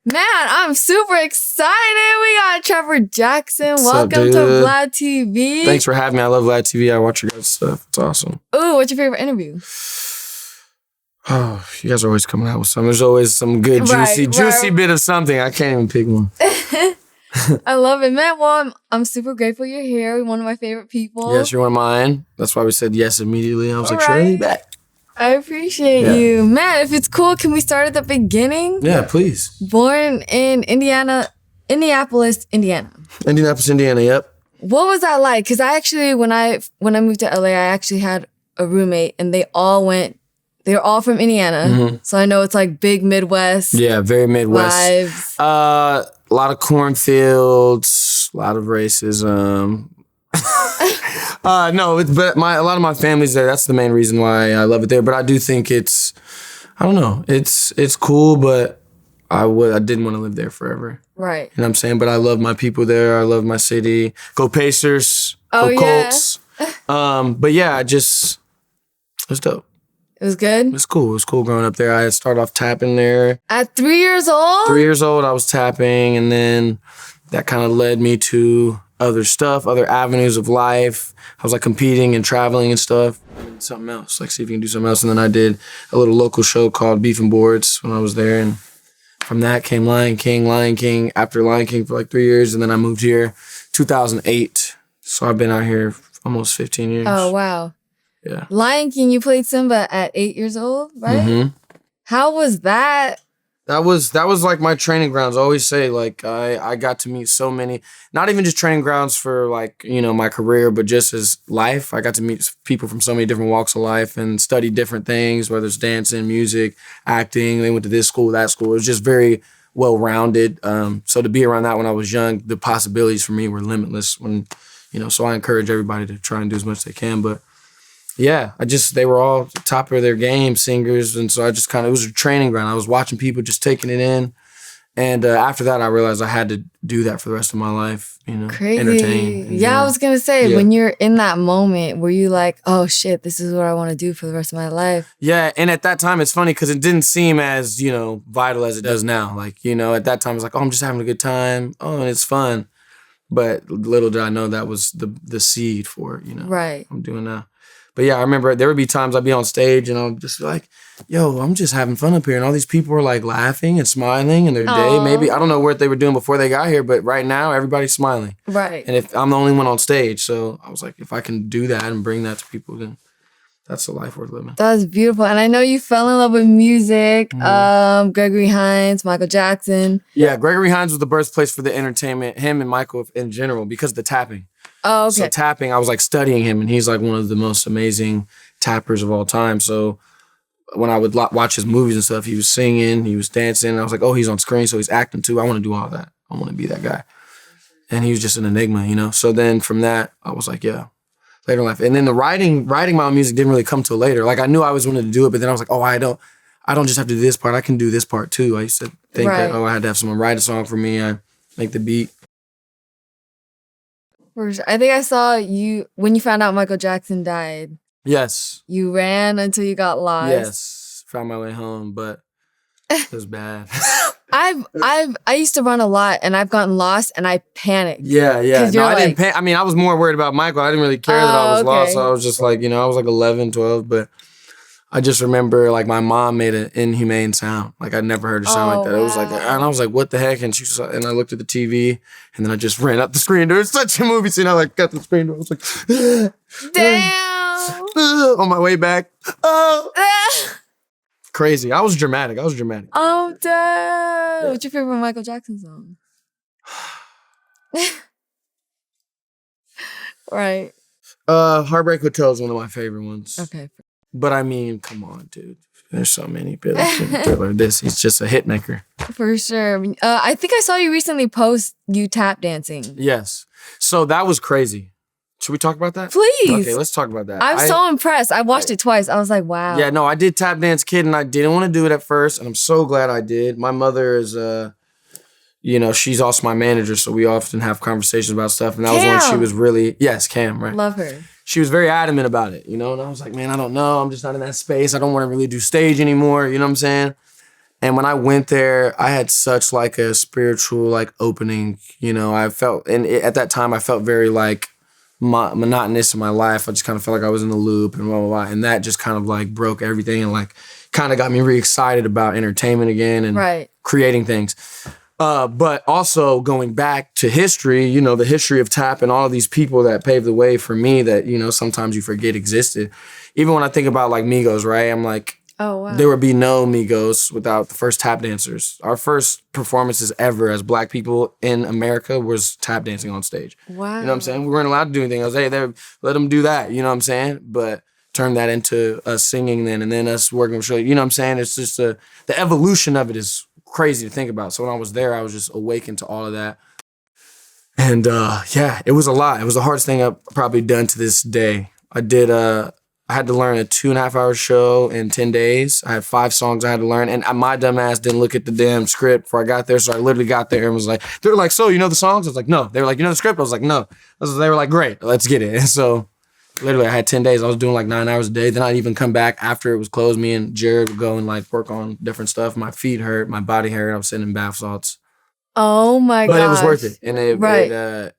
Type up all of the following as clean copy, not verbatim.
Man, I'm super excited. We got Trevor Jackson. What's Welcome up, to dude? Vlad TV. Thanks for having me. I love Vlad TV. I watch your guys' stuff. It's awesome. Ooh, what's your favorite interview? Oh, you guys are always coming out with something. There's always some good, juicy bit of something. I can't even pick one. I love it, man. Well, I'm super grateful you're here. You're one of my favorite people. Yes, you're one of mine. That's why we said yes immediately. I was like, right. Shirley, back. I appreciate you. Man, if it's cool, can we start at the beginning? Yeah, please. Born in Indianapolis, Indiana. Indianapolis, Indiana, yep. What was that like? Because I actually, when I moved to LA, I actually had a roommate and they were all from Indiana. Mm-hmm. So I know it's like big Midwest. Yeah, very Midwest. Vibes. A lot of cornfields, a lot of racism. No, but a lot of my family's there. That's the main reason why I love it there. But I do think it's cool, but I didn't want to live there forever. Right. You know what I'm saying? But I love my people there. I love my city. Go Pacers. Oh, go Colts. But yeah, it was dope. It was good? It was cool. It was cool growing up there. I started off tapping there. At 3 years old? 3 years old, I was tapping, and then that kind of led me to other stuff, other avenues of life. I was like competing and traveling and stuff. Something else, like see if you can do something else. And then I did a little local show called Beef and Boards when I was there. And from that came Lion King, after Lion King for like 3 years. And then I moved here 2008. So I've been out here almost 15 years. Oh, wow. Yeah. Lion King, you played Simba at 8 years old, right? Mm-hmm. How was that? That was like my training grounds. I always say, like, I got to meet so many, not even just training grounds for, like, you know, my career, but just as life. I got to meet people from so many different walks of life and study different things, whether it's dancing, music, acting. They went to this school, that school. It was just very well-rounded. So to be around that when I was young, the possibilities for me were limitless. So I encourage everybody to try and do as much as they can. But yeah, they were all top of their game, singers. And so I just it was a training ground. I was watching people just taking it in. And after that, I realized I had to do that for the rest of my life, Crazy. Entertain. Yeah, I was going to say, when you're in that moment, were you like, oh shit, this is what I want to do for the rest of my life? Yeah, and at that time, it's funny because it didn't seem as, vital as it does now. Like, at that time, it's like, oh, I'm just having a good time. Oh, and it's fun. But little did I know that was the seed for it, Right. I'm doing now. But yeah, I remember there would be times I'd be on stage and I'd just be like, yo, I'm just having fun up here. And all these people are like laughing and smiling in their day. Maybe, I don't know what they were doing before they got here, but right now everybody's smiling. Right. And if I'm the only one on stage, so I was like, if I can do that and bring that to people, then that's a life worth living. That's beautiful. And I know you fell in love with music, Gregory Hines, Michael Jackson. Yeah, Gregory Hines was the birthplace for the entertainment, him and Michael in general, because of the tapping. Oh, okay. So tapping, I was like studying him, and he's like one of the most amazing tappers of all time. So when I would watch his movies and stuff, he was singing, he was dancing. And I was like, oh, he's on screen, so he's acting too. I want to do all that. I want to be that guy. And he was just an enigma, So then from that, I was like, yeah, later in life. And then the writing my own music didn't really come till later. Like I knew I always wanted to do it, but then I was like, oh, I don't just have to do this part. I can do this part too. I used to think that, I had to have someone write a song for me. I make the beat. I think I saw you when you found out Michael Jackson died. Yes. You ran until you got lost. Yes. Found my way home, but it was bad. I used to run a lot and I've gotten lost and I panicked. Yeah. No, I didn't panic. I mean, I was more worried about Michael. I didn't really care that I was lost. So I was just like, I was like 11, 12, but I just remember like my mom made an inhumane sound. Like I'd never heard a sound like that. Wow. It was like, and I was like, what the heck? And I looked at the TV and then I just ran up the screen door. It's such a movie scene. I like got the screen door. I was like, damn. On my way back. Oh. Crazy. I was dramatic. Oh, damn. Yeah. What's your favorite Michael Jackson song? Right. Heartbreak Hotel is one of my favorite ones. Okay. But I mean, come on, dude. There's so many people. He's just a hit maker. For sure. I think I saw you recently post you tap dancing. Yes. So that was crazy. Should we talk about that? Please. Okay, let's talk about that. I'm so impressed. I watched it twice. I was like, wow. Yeah, no, I did tap dance kid and I didn't want to do it at first. And I'm so glad I did. My mother is, she's also my manager. So we often have conversations about stuff. And that was when she was really, yes, Cam, right? Love her. She was very adamant about it, And I was like, man, I don't know. I'm just not in that space. I don't want to really do stage anymore. You know what I'm saying? And when I went there, I had such like a spiritual like opening. You know, I felt, and at that time I felt very like monotonous in my life. I just kind of felt like I was in a loop and blah, blah, blah. And that just kind of like broke everything and like kind of got me really excited about entertainment again and creating things. But also going back to history, you know, the history of tap and all of these people that paved the way for me that, you know, sometimes you forget existed. Even when I think about like Migos, right? I'm like, oh, wow. There would be no Migos without the first tap dancers. Our first performances ever as Black people in America was tap dancing on stage. Wow. You know what I'm saying? We weren't allowed to do anything else. Hey, let them do that. You know what I'm saying? But turn that into us singing then and then us working with Shirley. You know what I'm saying? It's just the evolution of it is crazy to think about. So when I was there, I was just awakened to all of that. And yeah, it was a lot. It was the hardest thing I've probably done to this day. I had to learn a 2.5 hour show in 10 days. I had 5 songs I had to learn. And my dumb ass didn't look at the damn script before I got there. So I literally got there and was like, they were like, so you know the songs? I was like, no. They were like, you know the script? I was like, no. They were like, great, let's get it. And so literally I had 10 days. I was doing like 9 hours a day. Then I'd even come back after it was closed. Me and Jared would go and like work on different stuff. My feet hurt, my body hurt. I was sitting in bath salts. Oh my god! But it was worth it. And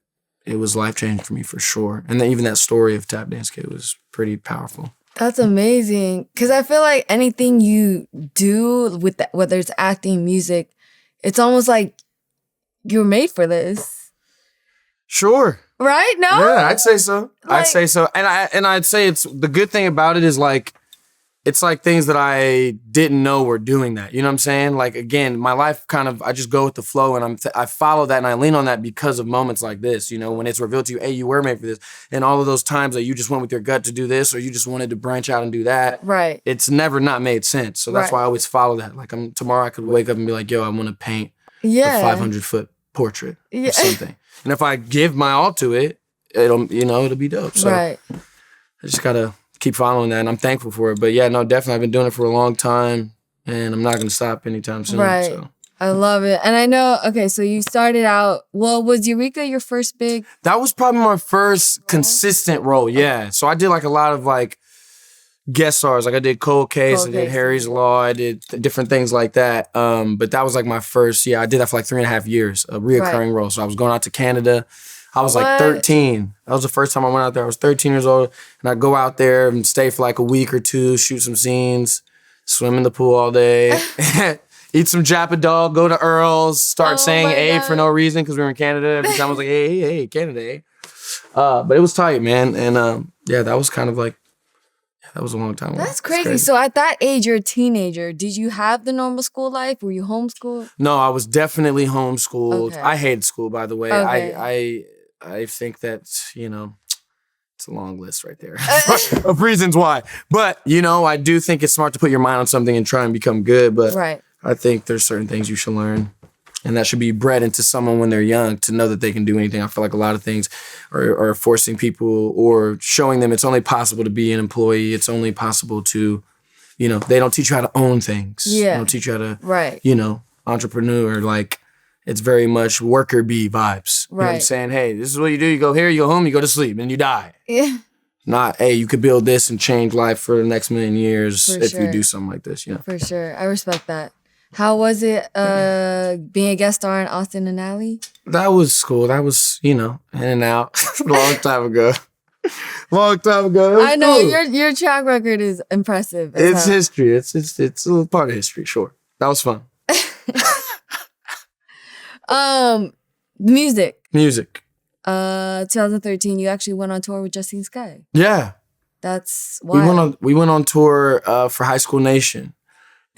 it was life-changing for me for sure. And then even that story of Tap Dance Kid was pretty powerful. That's amazing. Because I feel like anything you do with that, whether it's acting, music, it's almost like you're made for this. Sure. Right? No? Yeah, I'd say so. I'd say so. And I'd say it's the good thing about it is like it's like things that I didn't know were doing that. You know what I'm saying? Like, again, my life kind of, I just go with the flow and I follow that and I lean on that because of moments like this, you know, when it's revealed to you, hey, you were made for this. And all of those times that you just went with your gut to do this or you just wanted to branch out and do that. Right. It's never not made sense. So that's why I always follow that. Like tomorrow I could wake up and be like, yo, I want to paint a 500-foot portrait or something. And if I give my all to it, it'll be dope. So I just got to keep following that, and I'm thankful for it. But yeah, no, definitely, I've been doing it for a long time, and I'm not going to stop anytime soon. Right. So. I love it. And I know, okay, so you started out, well, was Eureka your first big? That was probably my first consistent role, yeah. So I did like a lot of like guest stars. Like I did Cold Case, I did Harry's Law, I did different things like that. But that was like my first, I did that for like 3.5 years, a reoccurring role. So I was going out to Canada. I was like 13. That was the first time I went out there. I was 13 years old. And I'd go out there and stay for like a week or two, shoot some scenes, swim in the pool all day, eat some Japa Dog, go to Earl's, start saying A for no reason because we were in Canada. Every time I was like, hey, Canada, eh? But it was tight, man. And yeah, that was kind of like, that was a long time ago. That's crazy. So at that age, you're a teenager. Did you have the normal school life? Were you homeschooled? No, I was definitely homeschooled. Okay. I hated school, by the way. Okay. I think that, it's a long list right there of reasons why. But, I do think it's smart to put your mind on something and try and become good. But I think there's certain things you should learn. And that should be bred into someone when they're young to know that they can do anything. I feel like a lot of things are forcing people or showing them it's only possible to be an employee. It's only possible to, they don't teach you how to own things. Yeah. They don't teach you how to, entrepreneur. Like, it's very much worker bee vibes. You know what I'm saying? Hey, this is what you do. You go here, you go home, you go to sleep, and you die. Yeah. Not, hey, you could build this and change life for the next million years if you do something like this. For sure. I respect that. How was it being a guest star in Austin and Alley? That was cool. That was, in and out. Long time ago. I know cool. Your track record is impressive. It's history. It's a little part of history, sure. That was fun. Music. 2013, you actually went on tour with Jussie Sky. Yeah. That's wild. We went on tour for High School Nation.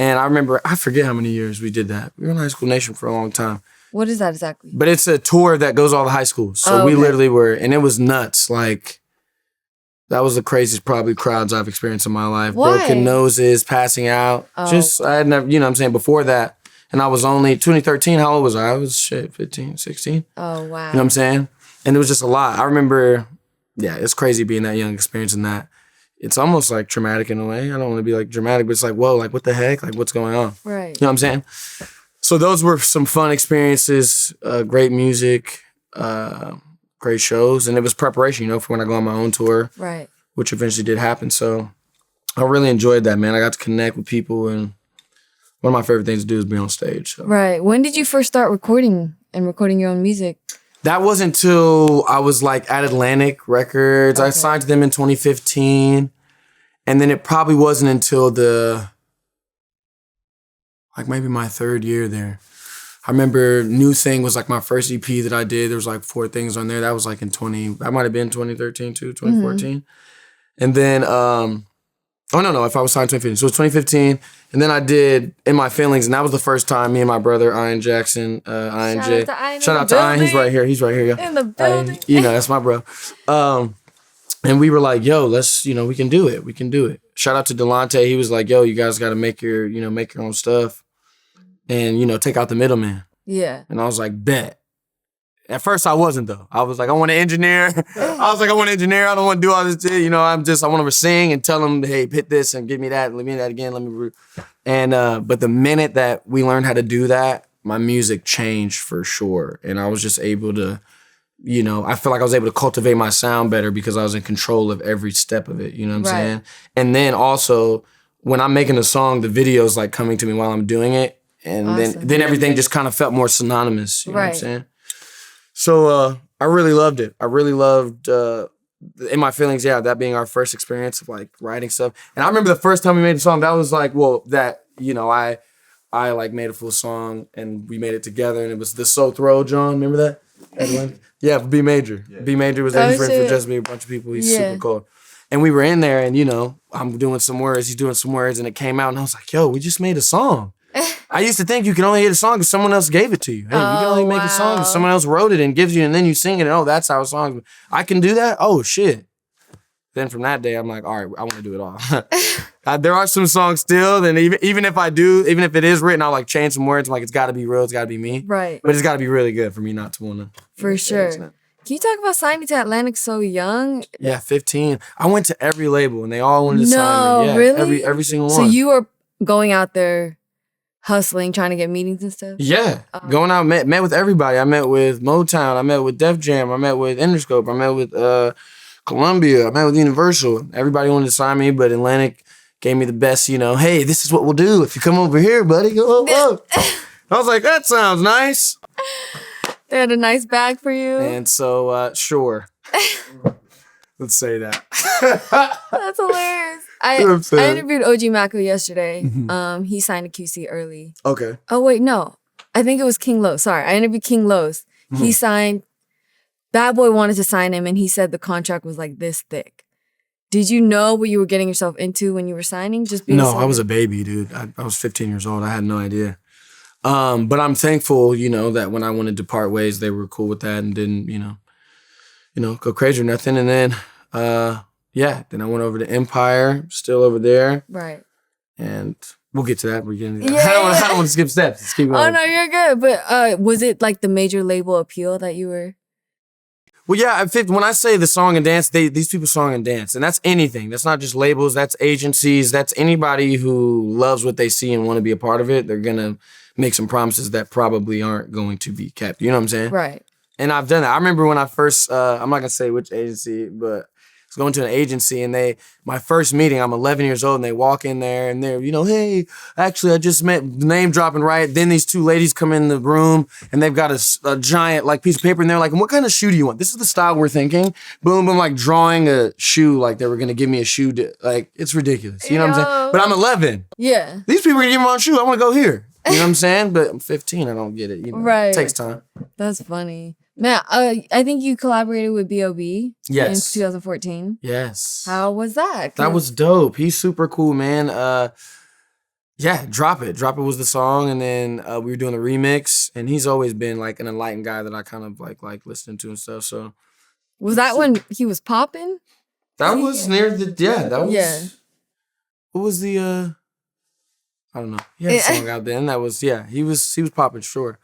And I remember, I forget how many years we did that. We were in High School Nation for a long time. What is that exactly? But it's a tour that goes all the high schools. So we literally were, and it was nuts. Like, that was the craziest probably crowds I've experienced in my life. Why? Broken noses, passing out. I had never, what I'm saying, before that. And I was only, 2013, how old was I? I was 15, 16. Oh, wow. You know what I'm saying? And it was just a lot. I remember, it's crazy being that young, experiencing that. It's almost like traumatic in a way. I don't want to be like dramatic, but it's like, whoa, like what the heck? Like what's going on? Right. You know what I'm saying? So those were some fun experiences, great music, great shows. And it was preparation, for when I go on my own tour. Right. Which eventually did happen. So I really enjoyed that, man. I got to connect with people and one of my favorite things to do is be on stage. So. Right. When did you first start recording your own music? That wasn't until I was like at Atlantic Records. Okay. I signed to them in 2015. And then it probably wasn't until maybe my third year there. I remember New Thing was like my first EP that I did. There was like 4 things on there. That was like that might have been 2013 too, 2014. Mm-hmm. And then, if I was signed in 2015. So it was 2015. And then I did In My Feelings. And that was the first time me and my brother, Ian Jackson, INJ. Shout out to Ian. He's right here. Yeah. In the building. That's my bro. And we were like, yo, let's, we can do it. We can do it. Shout out to Delonte. He was like, yo, you guys got to make your own stuff. And, take out the middleman. Yeah. And I was like, bet. At first, I wasn't, though. I was like, I want to engineer. I don't want to do all this shit. I want to sing and tell them, hey, hit this and give me that. Let me that again. And, but the minute that we learned how to do that, my music changed for sure. And I was just able to, I feel like I was able to cultivate my sound better because I was in control of every step of it. You know what I'm saying? And then also, when I'm making a song, the video's like coming to me while I'm doing it. And then everything just kind of felt more synonymous. You know what I'm saying? So I really loved it. I really loved In My Feelings, that being our first experience of like writing stuff. And I remember the first time we made a song, that was like, I like made a full song and we made it together and it was the Soul Throw John. Remember that? Everyone? Yeah, B Major. Yeah. B Major was there. He's friends with Just Me, a bunch of people. He's super cool. And we were in there and, I'm doing some words, he's doing some words, and it came out and I was like, yo, we just made a song. I used to think you can only hit a song if someone else gave it to you. Hey, you can only make a song if someone else wrote it and gives you, and then you sing it, and that's how a song. I can do that? Oh, shit. Then from that day, I'm like, all right, I want to do it all. There are some songs still, then even if it is written, I'll like change some words. I'm like, it's got to be real, it's got to be me. Right. But it's got to be really good for me not to want to. For sure. Can you talk about signing to Atlantic so young? Yeah, 15. I went to every label, and they all wanted to sign me. Yeah, really? Every single one. So you were going out there hustling, trying to get meetings and stuff? Yeah. Going out, met with everybody. I met with Motown. I met with Def Jam. I met with Interscope. I met with Columbia. I met with Universal. Everybody wanted to sign me, but Atlantic gave me the best, hey, this is what we'll do. If you come over here, buddy, go up. I was like, that sounds nice. They had a nice bag for you. And so, sure. Let's say that. That's hilarious. I interviewed OG Mako yesterday. He signed to QC early. Okay. Oh, wait, no. I think it was King Los. Sorry, I interviewed King Los. He signed, Bad Boy wanted to sign him, and he said the contract was like this thick. Did you know what you were getting yourself into when you were signing? No, I was a baby, dude. I was 15 years old. I had no idea. But I'm thankful, that when I wanted to part ways, they were cool with that and didn't, go crazy or nothing. And then, then I went over to Empire, still over there. Right. And we'll get to that. We're getting to that. I don't want to skip steps. Let's keep going. Oh, no, you're good. But was it like the major label appeal that you were? Well, yeah, when I say the song and dance, these people song and dance. And that's anything. That's not just labels. That's agencies. That's anybody who loves what they see and want to be a part of it. They're going to make some promises that probably aren't going to be kept. You know what I'm saying? Right. And I've done that. I remember when I first, I'm not going to say which agency, but I was going to an agency and my first meeting, I'm 11 years old and they walk in there and they're, hey, actually I just met, name dropping right. Then these 2 ladies come in the room and they've got a giant like piece of paper and they're like, what kind of shoe do you want? This is the style we're thinking. Boom, boom, like drawing a shoe like they were going to give me a shoe. Like it's ridiculous. You know what I'm saying? But I'm 11. Yeah. These people are going to give me my shoe. I want to go here. You know what I'm saying? But I'm 15. I don't get it. Right. It takes time. That's funny. Man, I think you collaborated with B.O.B. Yes. in 2014. Yes. How was that? That was dope. He's super cool, man. Drop It. Drop It was the song, and then we were doing the remix, and he's always been like an enlightened guy that I kind of like listening to and stuff. So was that when he was popping? That was near the that was. Yeah. What was the I don't know. He had a song out then. That was he was popping, sure.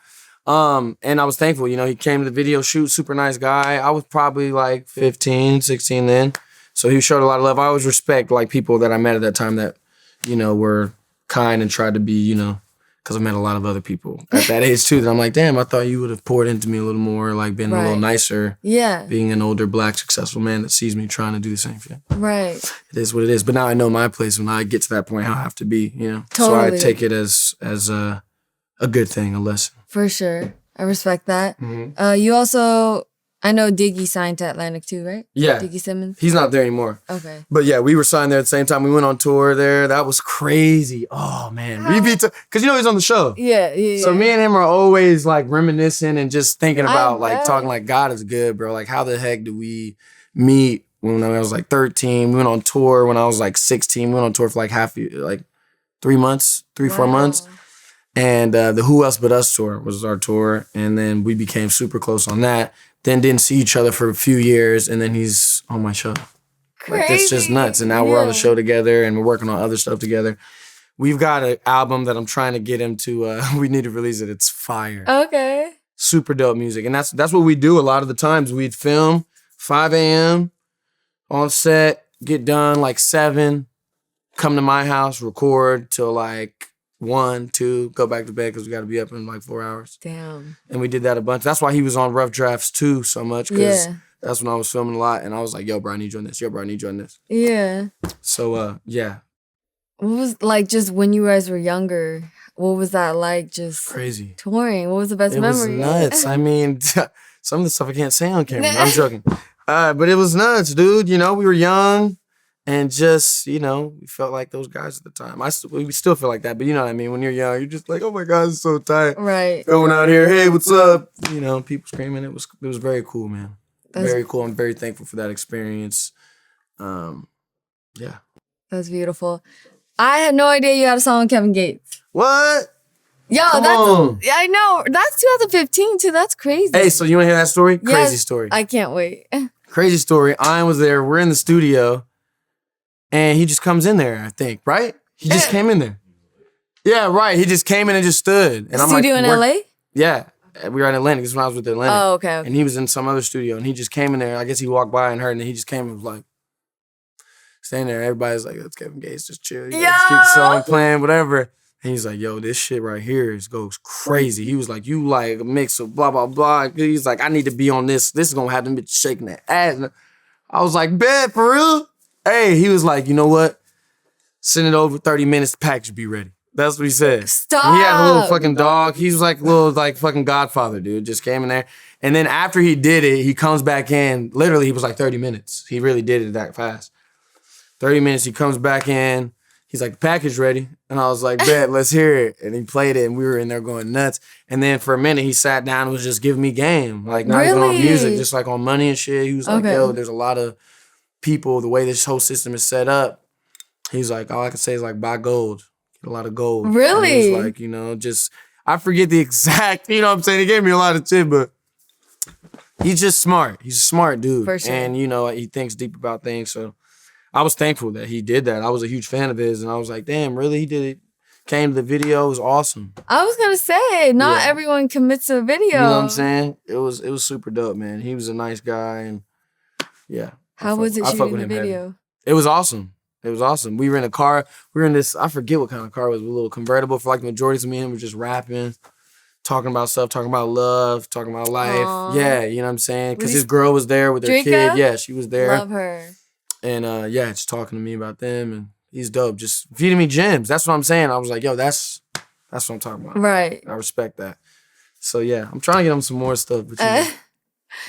And I was thankful, he came to the video shoot, super nice guy. I was probably like 15, 16 then. So he showed a lot of love. I always respect like people that I met at that time that, were kind and tried to be, Because I met a lot of other people at that age too that I'm like, damn, I thought you would have poured into me a little more, like been a little nicer. Yeah. Being an older Black successful man that sees me trying to do the same thing. Right. It is what it is. But now I know my place. When I get to that point, how I have to be, you know? Totally. So I take it as a good thing, a lesson. For sure. I respect that. You also... I know Diggy signed to Atlantic too, right? Yeah. Diggy Simmons? He's not there anymore. Okay. But yeah, we were signed there at the same time. We went on tour there. That was crazy. Oh, man. Because you know he's on the show. Yeah. So me and him are always like reminiscing and just thinking about like talking like God is good, bro. Like how the heck do we meet when I was like 13? We went on tour when I was like 16. We went on tour for like 3 months, 4 months. And the Who Else But Us tour was our tour. And then we became super close on that. Then didn't see each other for a few years, and then he's on my show. Crazy. Like, that's just nuts. And now we're on the show together, and we're working on other stuff together. We've got an album that I'm trying to get him to. We need to release it. It's fire. Okay. Super dope music, and that's what we do. A lot of the times we'd film 5 a.m. on set, get done like 7, come to my house, record till like 1, 2, go back to bed because we got to be up in like 4 hours. Damn. And we did that a bunch. That's why he was on Rough Drafts too so much because that's when I was filming a lot. And I was like, yo, bro, I need you on this. Yo, bro, I need you on this. Yeah. So, yeah. What was like just when you guys were younger? What was that like? Just crazy touring. What was the best memory? It was nuts. I mean, some of the stuff I can't say on camera. I'm joking. But it was nuts, dude. You know, we were young. And just, you know, we felt like those guys at the time. We still feel like that, but you know what I mean? When you're young, you're just like, oh my God, it's so tight. Right. Going out here, hey, what's up? You know, people screaming. It was very cool, man. Very cool. I'm very thankful for that experience. Yeah. That's beautiful. I had no idea you had a song with Kevin Gates. What? Yo, I know. That's 2015 too. That's crazy. Hey, so you want to hear that story? Yes, crazy story. I can't wait. Crazy story. Ian was there. We're in the studio. And he just comes in there, I think, right? He just came in there. Yeah, right. He just came in and just stood. And I'm like, studio in LA? Yeah. We were in Atlantic. This is when I was with Atlantic. Oh, okay. And he was in some other studio. And he just came in there. I guess he walked by and heard. And then he just came and was like, standing there. Everybody's like, that's Kevin Gates. Just chill. Just keep the song playing, whatever. And he's like, yo, this shit right here goes crazy. He was like, you like a mix of blah, blah, blah. He's like, I need to be on this. This is going to have them bitches shaking that ass. And I was like, bet, for real? Hey, he was like, you know what? Send it over 30 minutes, the package be ready. That's what he said. Stop. And he had a little fucking dog. He was like a little like fucking Godfather, dude. Just came in there. And then after he did it, he comes back in. Literally, he was like 30 minutes. He really did it that fast. 30 minutes, he comes back in. He's like, the package ready. And I was like, bet, let's hear it. And he played it, and we were in there going nuts. And then for a minute, he sat down and was just giving me game. Like, not even on music, just like on money and shit. He was like, yo, there's a lot of people, the way this whole system is set up, he's like, all I can say is like, buy gold. Get a lot of gold. Really? And he was like, you know, just, I forget the exact, you know what I'm saying? He gave me a lot of shit, but he's just smart. He's a smart dude. For sure. And, you know, he thinks deep about things. So I was thankful that he did that. I was a huge fan of his. And I was like, damn, really? He did it. Came to the video. It was awesome. I was going to say, not everyone commits to a video. You know what I'm saying? It was super dope, man. He was a nice guy. And yeah. How was it shooting the video? It was awesome. It was awesome. We were in a car. We were in this, I forget what kind of car it was, a little convertible. For like the majority of me and him were just rapping, talking about stuff, talking about love, talking about life. Aww. Yeah, you know what I'm saying? Because his girl was there with her Eureka? kid. Yeah, she was there. Love her. And yeah, just talking to me about them. And he's dope. Just feeding me gems. That's what I'm saying. I was like, yo, that's what I'm talking about. Right. I respect that. So yeah, I'm trying to get him some more stuff. But you know.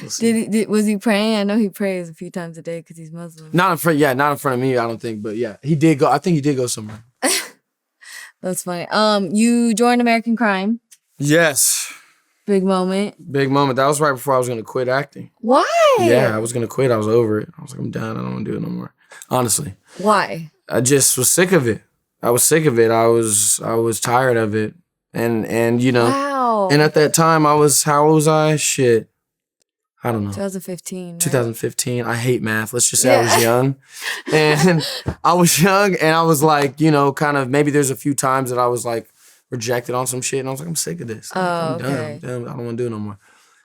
We'll was he praying? I know he prays a few times a day because he's Muslim. Not in front of me, I don't think, but yeah, he did go. I think he did go somewhere. That's funny. You joined American Crime. Yes. Big moment. Big moment. That was right before I was gonna quit acting. Why? Yeah, I was gonna quit. I was over it. I was like, I'm done. I don't want to do it no more. Honestly. Why? I just was sick of it. I was sick of it. I was tired of it, and you know. Wow. And at that time, how old was I? Shit. I don't know. 2015. Right? 2015. I hate math. Let's just say I was young. And I was young and I was like, you know, kind of maybe there's a few times that I was like rejected on some shit. And I was like, I'm sick of this. I'm done. I'm done. I don't want to do it no more.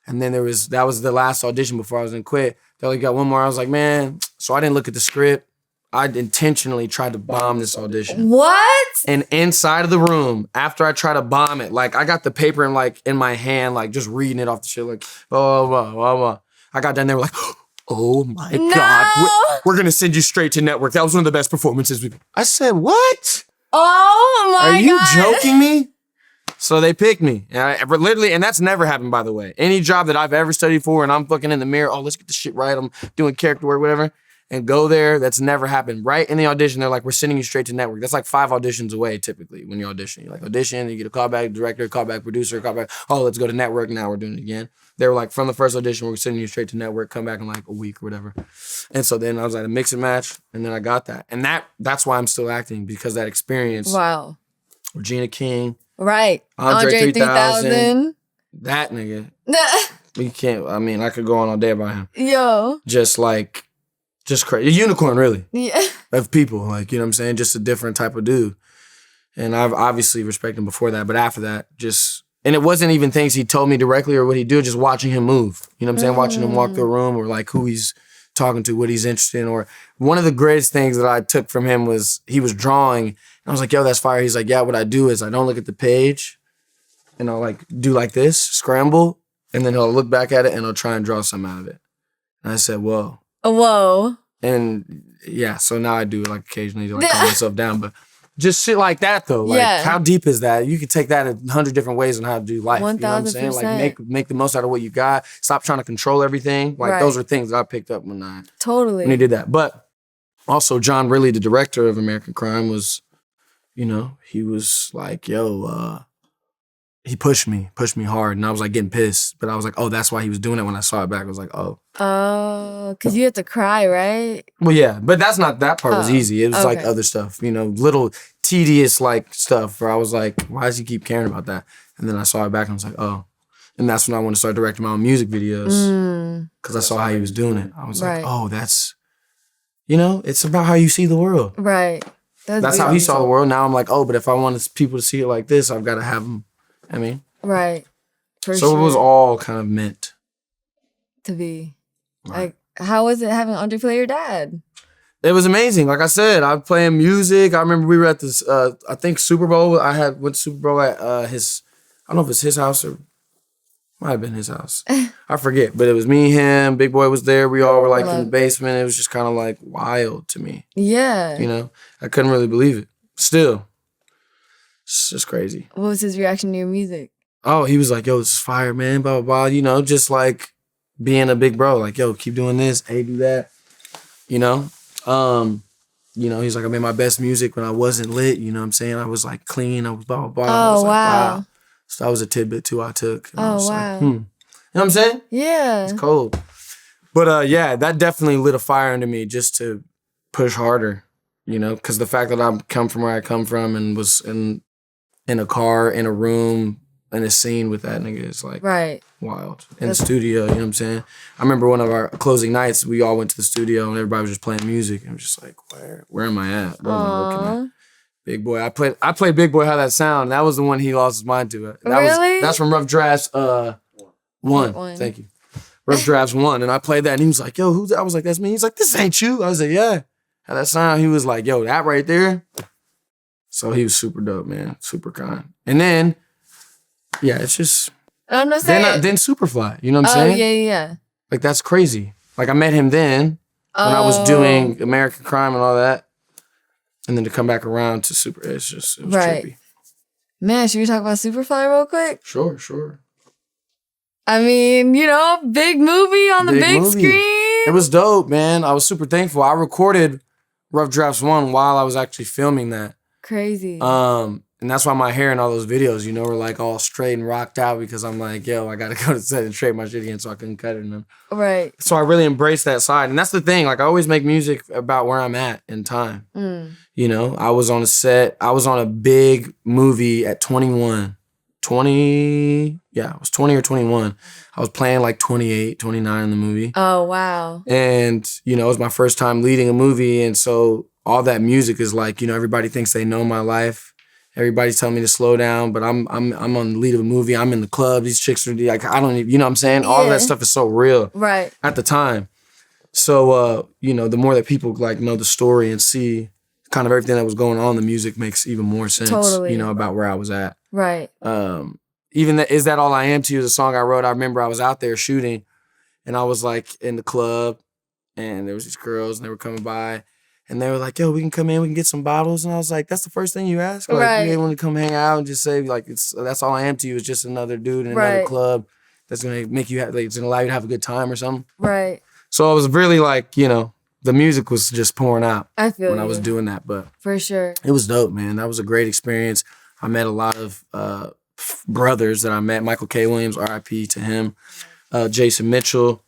And then that was the last audition before I was going to quit. They only got one more. I was like, man. So I didn't look at the script. I intentionally tried to bomb this audition. What? And inside of the room, after I tried to bomb it, like I got the paper in my hand, like just reading it off the shit, like, I got down there like, oh my God, we're gonna send you straight to network. That was one of the best performances I said, what? Oh my God. Are you joking me? So they picked me. And literally, and that's never happened, by the way. Any job that I've ever studied for and I'm looking in the mirror, oh, let's get the shit right. I'm doing character work, whatever. And go there, that's never happened. Right in the audition, they're like, we're sending you straight to network. That's like 5 auditions away, typically, when you audition. You like audition, you get a callback director, callback producer, callback, oh, let's go to network, now we're doing it again. They were like, from the first audition, we're sending you straight to network, come back in like a week or whatever. And so then I was at a mix and match, and then I got that. And that's why I'm still acting, because that experience. Wow. Regina King. Right. Andre 3000. That nigga. You can't, I mean, I could go on all day about him. Yo. Just crazy. A unicorn, really. Yeah. Of people, like, you know what I'm saying? Just a different type of dude. And I've obviously respected him before that, but after that, and it wasn't even things he told me directly or what he'd do, just watching him move. You know what I'm saying? Watching him walk through a room, or like who he's talking to, what he's interested in. Or one of the greatest things that I took from him was he was drawing. And I was like, yo, that's fire. He's like, yeah, what I do is I don't look at the page, and I'll like do like this, scramble, and then he'll look back at it and he'll try and draw something out of it. And I said, whoa. Whoa. And yeah, so now I do it like occasionally to like calm myself down, but just shit like that though. Like, how deep is that? You could take that in 100 different ways on how to do life. 1000%. You know what I'm saying? Like make the most out of what you got. Stop trying to control everything. Like those are things that I picked up when he did that. But also John Riley, the director of American Crime, was, you know, he was like, yo, he pushed me hard, and I was like getting pissed. But I was like, oh, that's why he was doing it. When I saw it back, I was like, oh. Oh, because you had to cry, right? Well, yeah, but that part was easy. It was like other stuff, you know, little tedious like stuff where I was like, why does he keep caring about that? And then I saw it back and I was like, oh. And that's when I wanted to start directing my own music videos, because I saw how he was doing it. I was like, oh, that's, you know, it's about how you see the world. Right. That's how he saw the world. Now I'm like, oh, but if I wanted people to see it like this, I've got to have them. I mean, right. So it was all kind of meant to be. Right. Like, how was it having Andre play your dad? It was amazing. Like I said, I was playing music. I remember we were at this, I think Super Bowl. Went to Super Bowl at his, I don't know if it's his house or might have been his house. I forget, but it was me, him, Big Boy was there. We all were like in the basement. It was just kind of like wild to me. Yeah. You know, I couldn't really believe it. Still. It's just crazy. What was his reaction to your music? Oh, he was like, yo, this is fire, man, blah, blah, blah. You know, just like being a big bro. Like, yo, keep doing this. Hey, do that. You know? He's like, I made my best music when I wasn't lit. You know what I'm saying? I was like clean. I was blah, blah, blah. I was like, wow. So that was a tidbit, too, I took. I was like, You know what I'm saying? Yeah. It's cold. But, yeah, that definitely lit a fire under me just to push harder, you know? Because the fact that I come from where I come from and was in a car, in a room, in a scene with that nigga is like wild. In the studio, you know what I'm saying? I remember one of our closing nights, we all went to the studio and everybody was just playing music. And I was just like, where am I at? What am I looking at? Big Boy. I played Big Boy How That Sound. That was the one he lost his mind to. That's from Rough Drafts 1. Thank you. Rough Drafts 1. And I played that and he was like, yo, who's that? I was like, that's me. He's like, this ain't you. I was like, yeah. How That Sound? He was like, yo, that right there. So he was super dope, man. Super kind. And then, yeah, it's just... I'm not saying... Then Superfly, you know what I'm saying? Yeah. Like, that's crazy. Like, I met him then when I was doing American Crime and all that. And then to come back around to it was trippy. Man, should we talk about Superfly real quick? Sure. I mean, you know, big movie on the big screen. It was dope, man. I was super thankful. I recorded Rough Drafts 1 while I was actually filming that. Crazy. And that's why my hair in all those videos, you know, were like all straight and rocked out because I'm like, yo, I gotta go to set and straighten my shit again, so I couldn't cut it in them. Right. So I really embraced that side. And that's the thing, like I always make music about where I'm at in time. You know, I was on a set, I was on a big movie at 21. I was 20 or 21. I was playing like 28, 29 in the movie. Oh, wow. And, you know, it was my first time leading a movie. And so all that music is like, you know, everybody thinks they know my life. Everybody's telling me to slow down, but I'm on the lead of a movie. I'm in the club. These chicks are like, I don't even, you know what I'm saying? All of that stuff is so real. Right. At the time. So, you know, the more that people like know the story and see kind of everything that was going on, the music makes even more sense, Totally. you know, about where I was at. Right. Even that Is That All I Am to You is a song I wrote. I remember I was out there shooting and I was like in the club and there was these girls and they were coming by and they were like, yo, we can come in, we can get some bottles. And I was like, that's the first thing you ask? Like, Right. you want to come hang out and just say, like, That's All I Am to You is just another dude in another Right. club that's going to make you, like, it's going to allow you to have a good time or something. Right. So I was really like, you know, the music was just pouring out I feel when I was doing that. But for sure. it was dope, man. That was a great experience. I met a lot of brothers that I met. Michael K. Williams, R.I.P. to him. Jason Mitchell.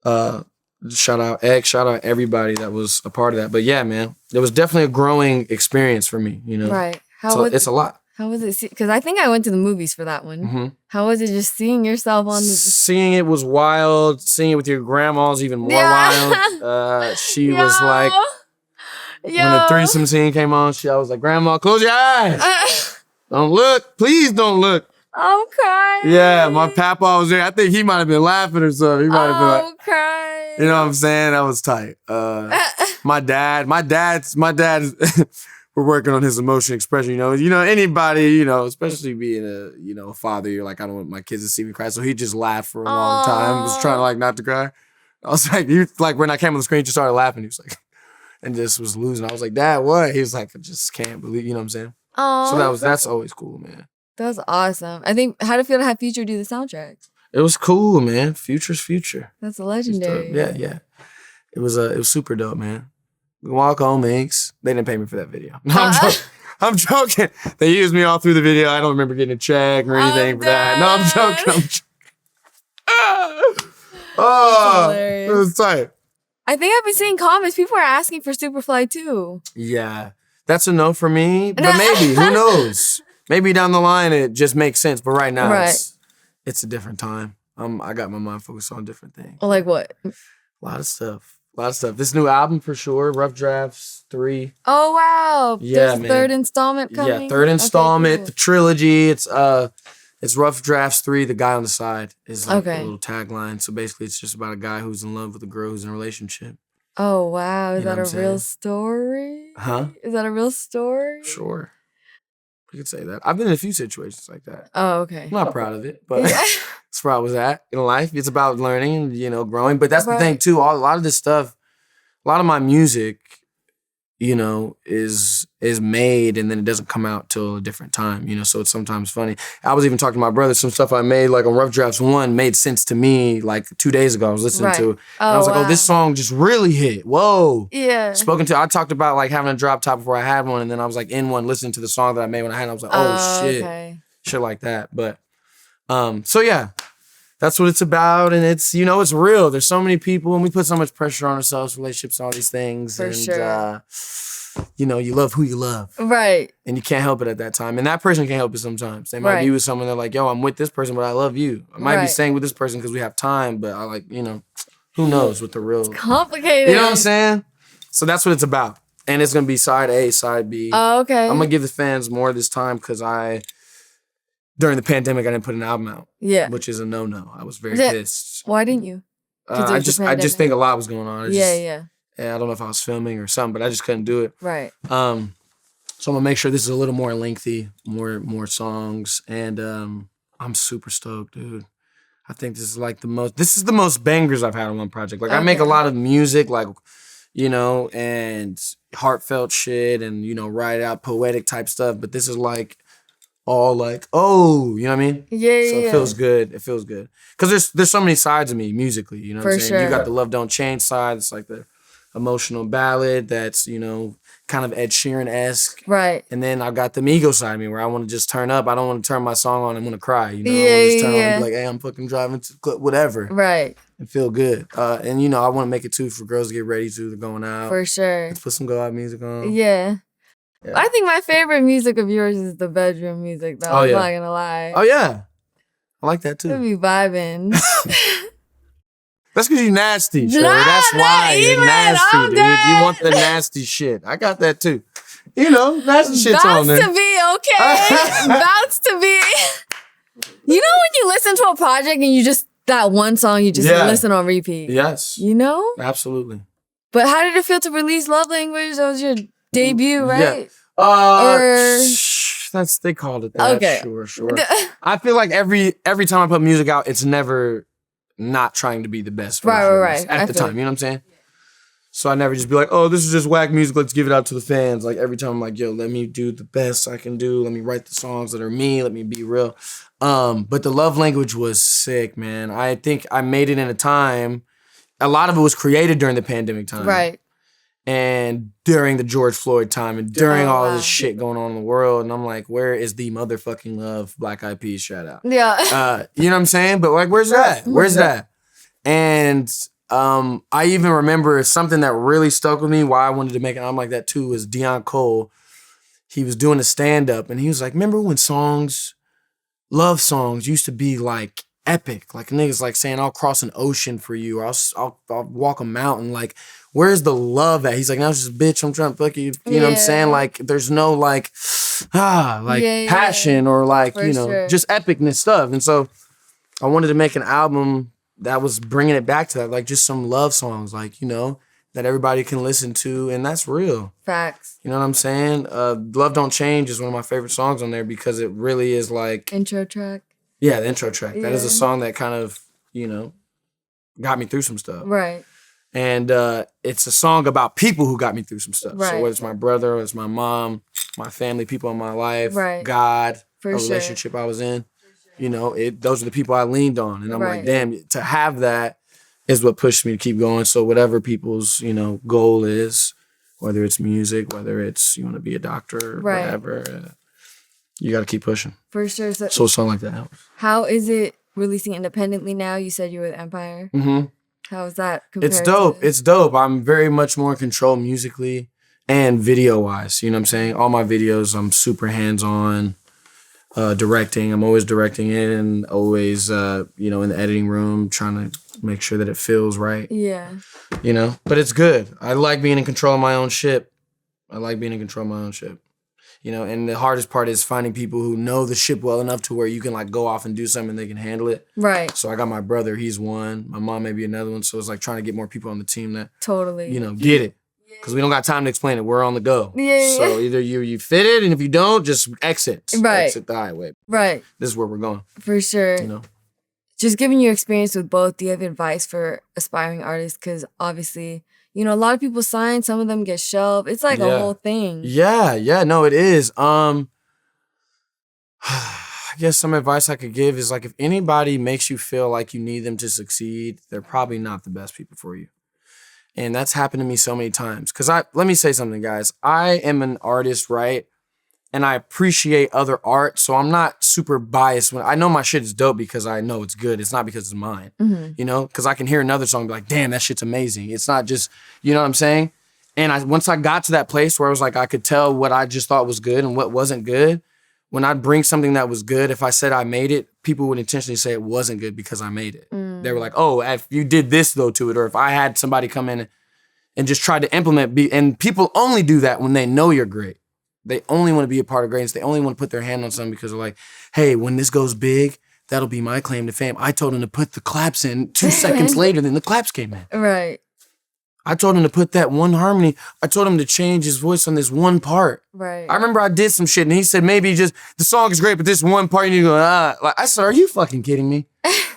Shout out X. Shout out everybody that was a part of that. But yeah, man, it was definitely a growing experience for me, you know? Right. It's a lot. How was it? Because I think I went to the movies for that one. Mm-hmm. How was it just seeing yourself on the... Seeing it was wild. Seeing it with your grandma's even more wild. She was like... When the threesome scene came on, I was like, Grandma, close your eyes. Don't look. Please don't look. I'm crying. Yeah, my papa was there. I think he might have been laughing or something. He might have been like... I'm crying. You know what I'm saying? That was tight. My dad's we're working on his emotion expression. You know, anybody, you know, especially being a father, you're like, I don't want my kids to see me cry. So he just laughed for a long time. Was trying to like not to cry. I was like, when I came on the screen, he just started laughing. He was like, and just was losing. I was like, Dad, what? He was like, I just can't believe, you know what I'm saying? So that's always cool, man. That's awesome. I think, how did it feel to have Future do the soundtrack? It was cool, man. Future's Future. That's legendary. Yeah. It was super dope, man. Walk home, Inks. They didn't pay me for that video. No, I'm joking. They used me all through the video. I don't remember getting a check or anything for that. No, I'm joking. It was tight. I think I've been seeing comments. People are asking for Superfly too. Yeah. That's a no for me. But maybe. Who knows? Maybe down the line it just makes sense. But right now it's a different time. I got my mind focused on different things. Like what? A lot of stuff. This new album for sure. Rough Drafts 3. Oh wow. Yeah, There's a third installment coming. Yeah, third installment. Okay, cool. The trilogy. It's Rough Drafts 3. The guy on the side is like a little tagline. So basically, it's just about a guy who's in love with a girl who's in a relationship. Oh wow. Is that a real story? Huh? Is that a real story? Sure. You could say that. I've been in a few situations like that. Oh, okay. I'm not proud of it, but that's where I was at in life. It's about learning and, you know, growing. But that's the thing, too. A lot of this stuff, a lot of my music, you know, is made and then it doesn't come out till a different time, you know, so it's sometimes funny. I was even talking to my brother, some stuff I made, like on Rough Drafts 1 made sense to me like 2 days ago. I was listening to it. And I was like, oh, this song just really hit. Whoa. Yeah. I talked about like having a drop top before I had one, and then I was like in one listening to the song that I made when I had it. I was like, oh shit. Okay. Shit like that. But so yeah. That's what it's about, and it's, you know, it's real. There's so many people, and we put so much pressure on ourselves, relationships, all these things. For sure. You know, you love who you love. Right. And you can't help it at that time. And that person can't help it sometimes. They might be with someone, they're like, yo, I'm with this person, but I love you. I might be staying with this person because we have time, but I like, you know, who knows what the real... It's complicated. You know what I'm saying? So that's what it's about. And it's going to be side A, side B. Oh, okay. I'm going to give the fans more this time because during the pandemic, I didn't put an album out. Yeah. Which is a no-no. I was very pissed. Why didn't you? I just think a lot was going on. Yeah. I don't know if I was filming or something, but I just couldn't do it. Right. So I'm gonna make sure this is a little more lengthy, more songs, and I'm super stoked, dude. I think this is the most bangers I've had on one project. Like I make a lot of music, like, you know, and heartfelt shit, and, you know, write out poetic type stuff, but this is like all like, oh, you know what I mean? Yeah. So it feels good. It feels good. Because there's so many sides of me musically, you know what I'm saying? Sure. You got the Love Don't Change side. It's like the emotional ballad that's, you know, kind of Ed Sheeran-esque. Right. And then I've got the Migo side of me where I want to just turn up. I don't want to turn my song on and want to cry, you know? I want to just turn on and be like, hey, I'm fucking driving to whatever. Right. And feel good. And, you know, I want to make it, too, for girls to get ready to. They're going out. For sure. Let's put some go-out music on. Yeah. I think my favorite music of yours is the bedroom music, though. I'm not going to lie. Oh, yeah. I like that, too. It'd be vibing. That's because you're nasty, Shirley. That's why you're nasty, dude. You want the nasty shit. I got that too. You know, nasty shit's on there. Bounce to be, okay? Bounce to be. You know when you listen to a project and you just that one song you just listen on repeat. Yes. You know? Absolutely. But how did it feel to release Love Language? That was your debut, right? They called it that. Okay. Sure. I feel like every time I put music out, it's never not trying to be the best version right. At the time, you know what I'm saying? So I never just be like, oh, this is just whack music, let's give it out to the fans. Like every time I'm like, yo, let me do the best I can do. Let me write the songs that are me. Let me be real. But the Love Language was sick, man. I think I made it in a time. A lot of it was created during the pandemic time. Right. And during the George Floyd time and during all this shit going on in the world. And I'm like, where is the motherfucking love? Black Eyed Peas, shout out. Yeah. You know what I'm saying? But like, where's that? Where's that? And I even remember something that really stuck with me, why I wanted to make an album like that too, was Deion Cole. He was doing a stand-up and he was like, remember when love songs used to be like epic? Like niggas like saying, I'll cross an ocean for you, or I'll walk a mountain. Like, where's the love at? He's like, now it's just, bitch, I'm trying to fuck you. You know what I'm saying? Like, there's no like, passion or like, for just epicness stuff. And so I wanted to make an album that was bringing it back to that, like just some love songs, like, that everybody can listen to, and that's real. Facts. You know what I'm saying? Love Don't Change is one of my favorite songs on there because it really is like... Intro track. Yeah, the intro track. Yeah. That is a song that kind of, got me through some stuff. Right. And it's a song about people who got me through some stuff. Right. So whether it's my brother, whether it's my mom, my family, people in my life, God, a relationship I was in. Those are the people I leaned on. And I'm like, damn, to have that is what pushed me to keep going. So whatever people's, goal is, whether it's music, whether it's you want to be a doctor or whatever, you got to keep pushing. For sure. So a song like that helps. How is it releasing independently now? You said you were with Empire. Mm-hmm. How is that compared It's dope. It's dope. I'm very much more in control musically and video-wise. You know what I'm saying? All my videos, I'm super hands-on. Directing. I'm always directing it and always, in the editing room trying to make sure that it feels right. Yeah. But it's good. I like being in control of my own ship. And the hardest part is finding people who know the ship well enough to where you can like go off and do something and they can handle it. Right. So I got my brother, he's one. My mom may be another one. So it's like trying to get more people on the team that, totally, get it. Because we don't got time to explain it. We're on the go. Yeah. So either you fit it, and if you don't, just exit. Right. Exit the highway. Right. This is where we're going. For sure. Just giving you experience with both, do you have advice for aspiring artists? Because obviously, a lot of people sign, some of them get shelved. It's like a whole thing. Yeah. No, it is. I guess some advice I could give is like, if anybody makes you feel like you need them to succeed, they're probably not the best people for you. And that's happened to me so many times. Because let me say something, guys. I am an artist, right? And I appreciate other art. So I'm not super biased. When I know my shit is dope because I know it's good. It's not because it's mine. Mm-hmm. Because I can hear another song and be like, damn, that shit's amazing. It's not just, you know what I'm saying? And once I got to that place where I was like, I could tell what I just thought was good and what wasn't good. When I'd bring something that was good, if I said I made it, people would intentionally say it wasn't good because I made it. They were like, oh, if you did this though to it, or if I had somebody come in and just try to implement, and people only do that when they know you're great. They only want to be a part of greatness. They only want to put their hand on something because they're like, hey, when this goes big, that'll be my claim to fame. I told him to put the claps in 2 seconds later, then the claps came in. Right. I told him to put that one harmony. I told him to change his voice on this one part. Right. I remember I did some shit and he said, maybe just, the song is great, but this one part, and you go, Like, I said, are you fucking kidding me?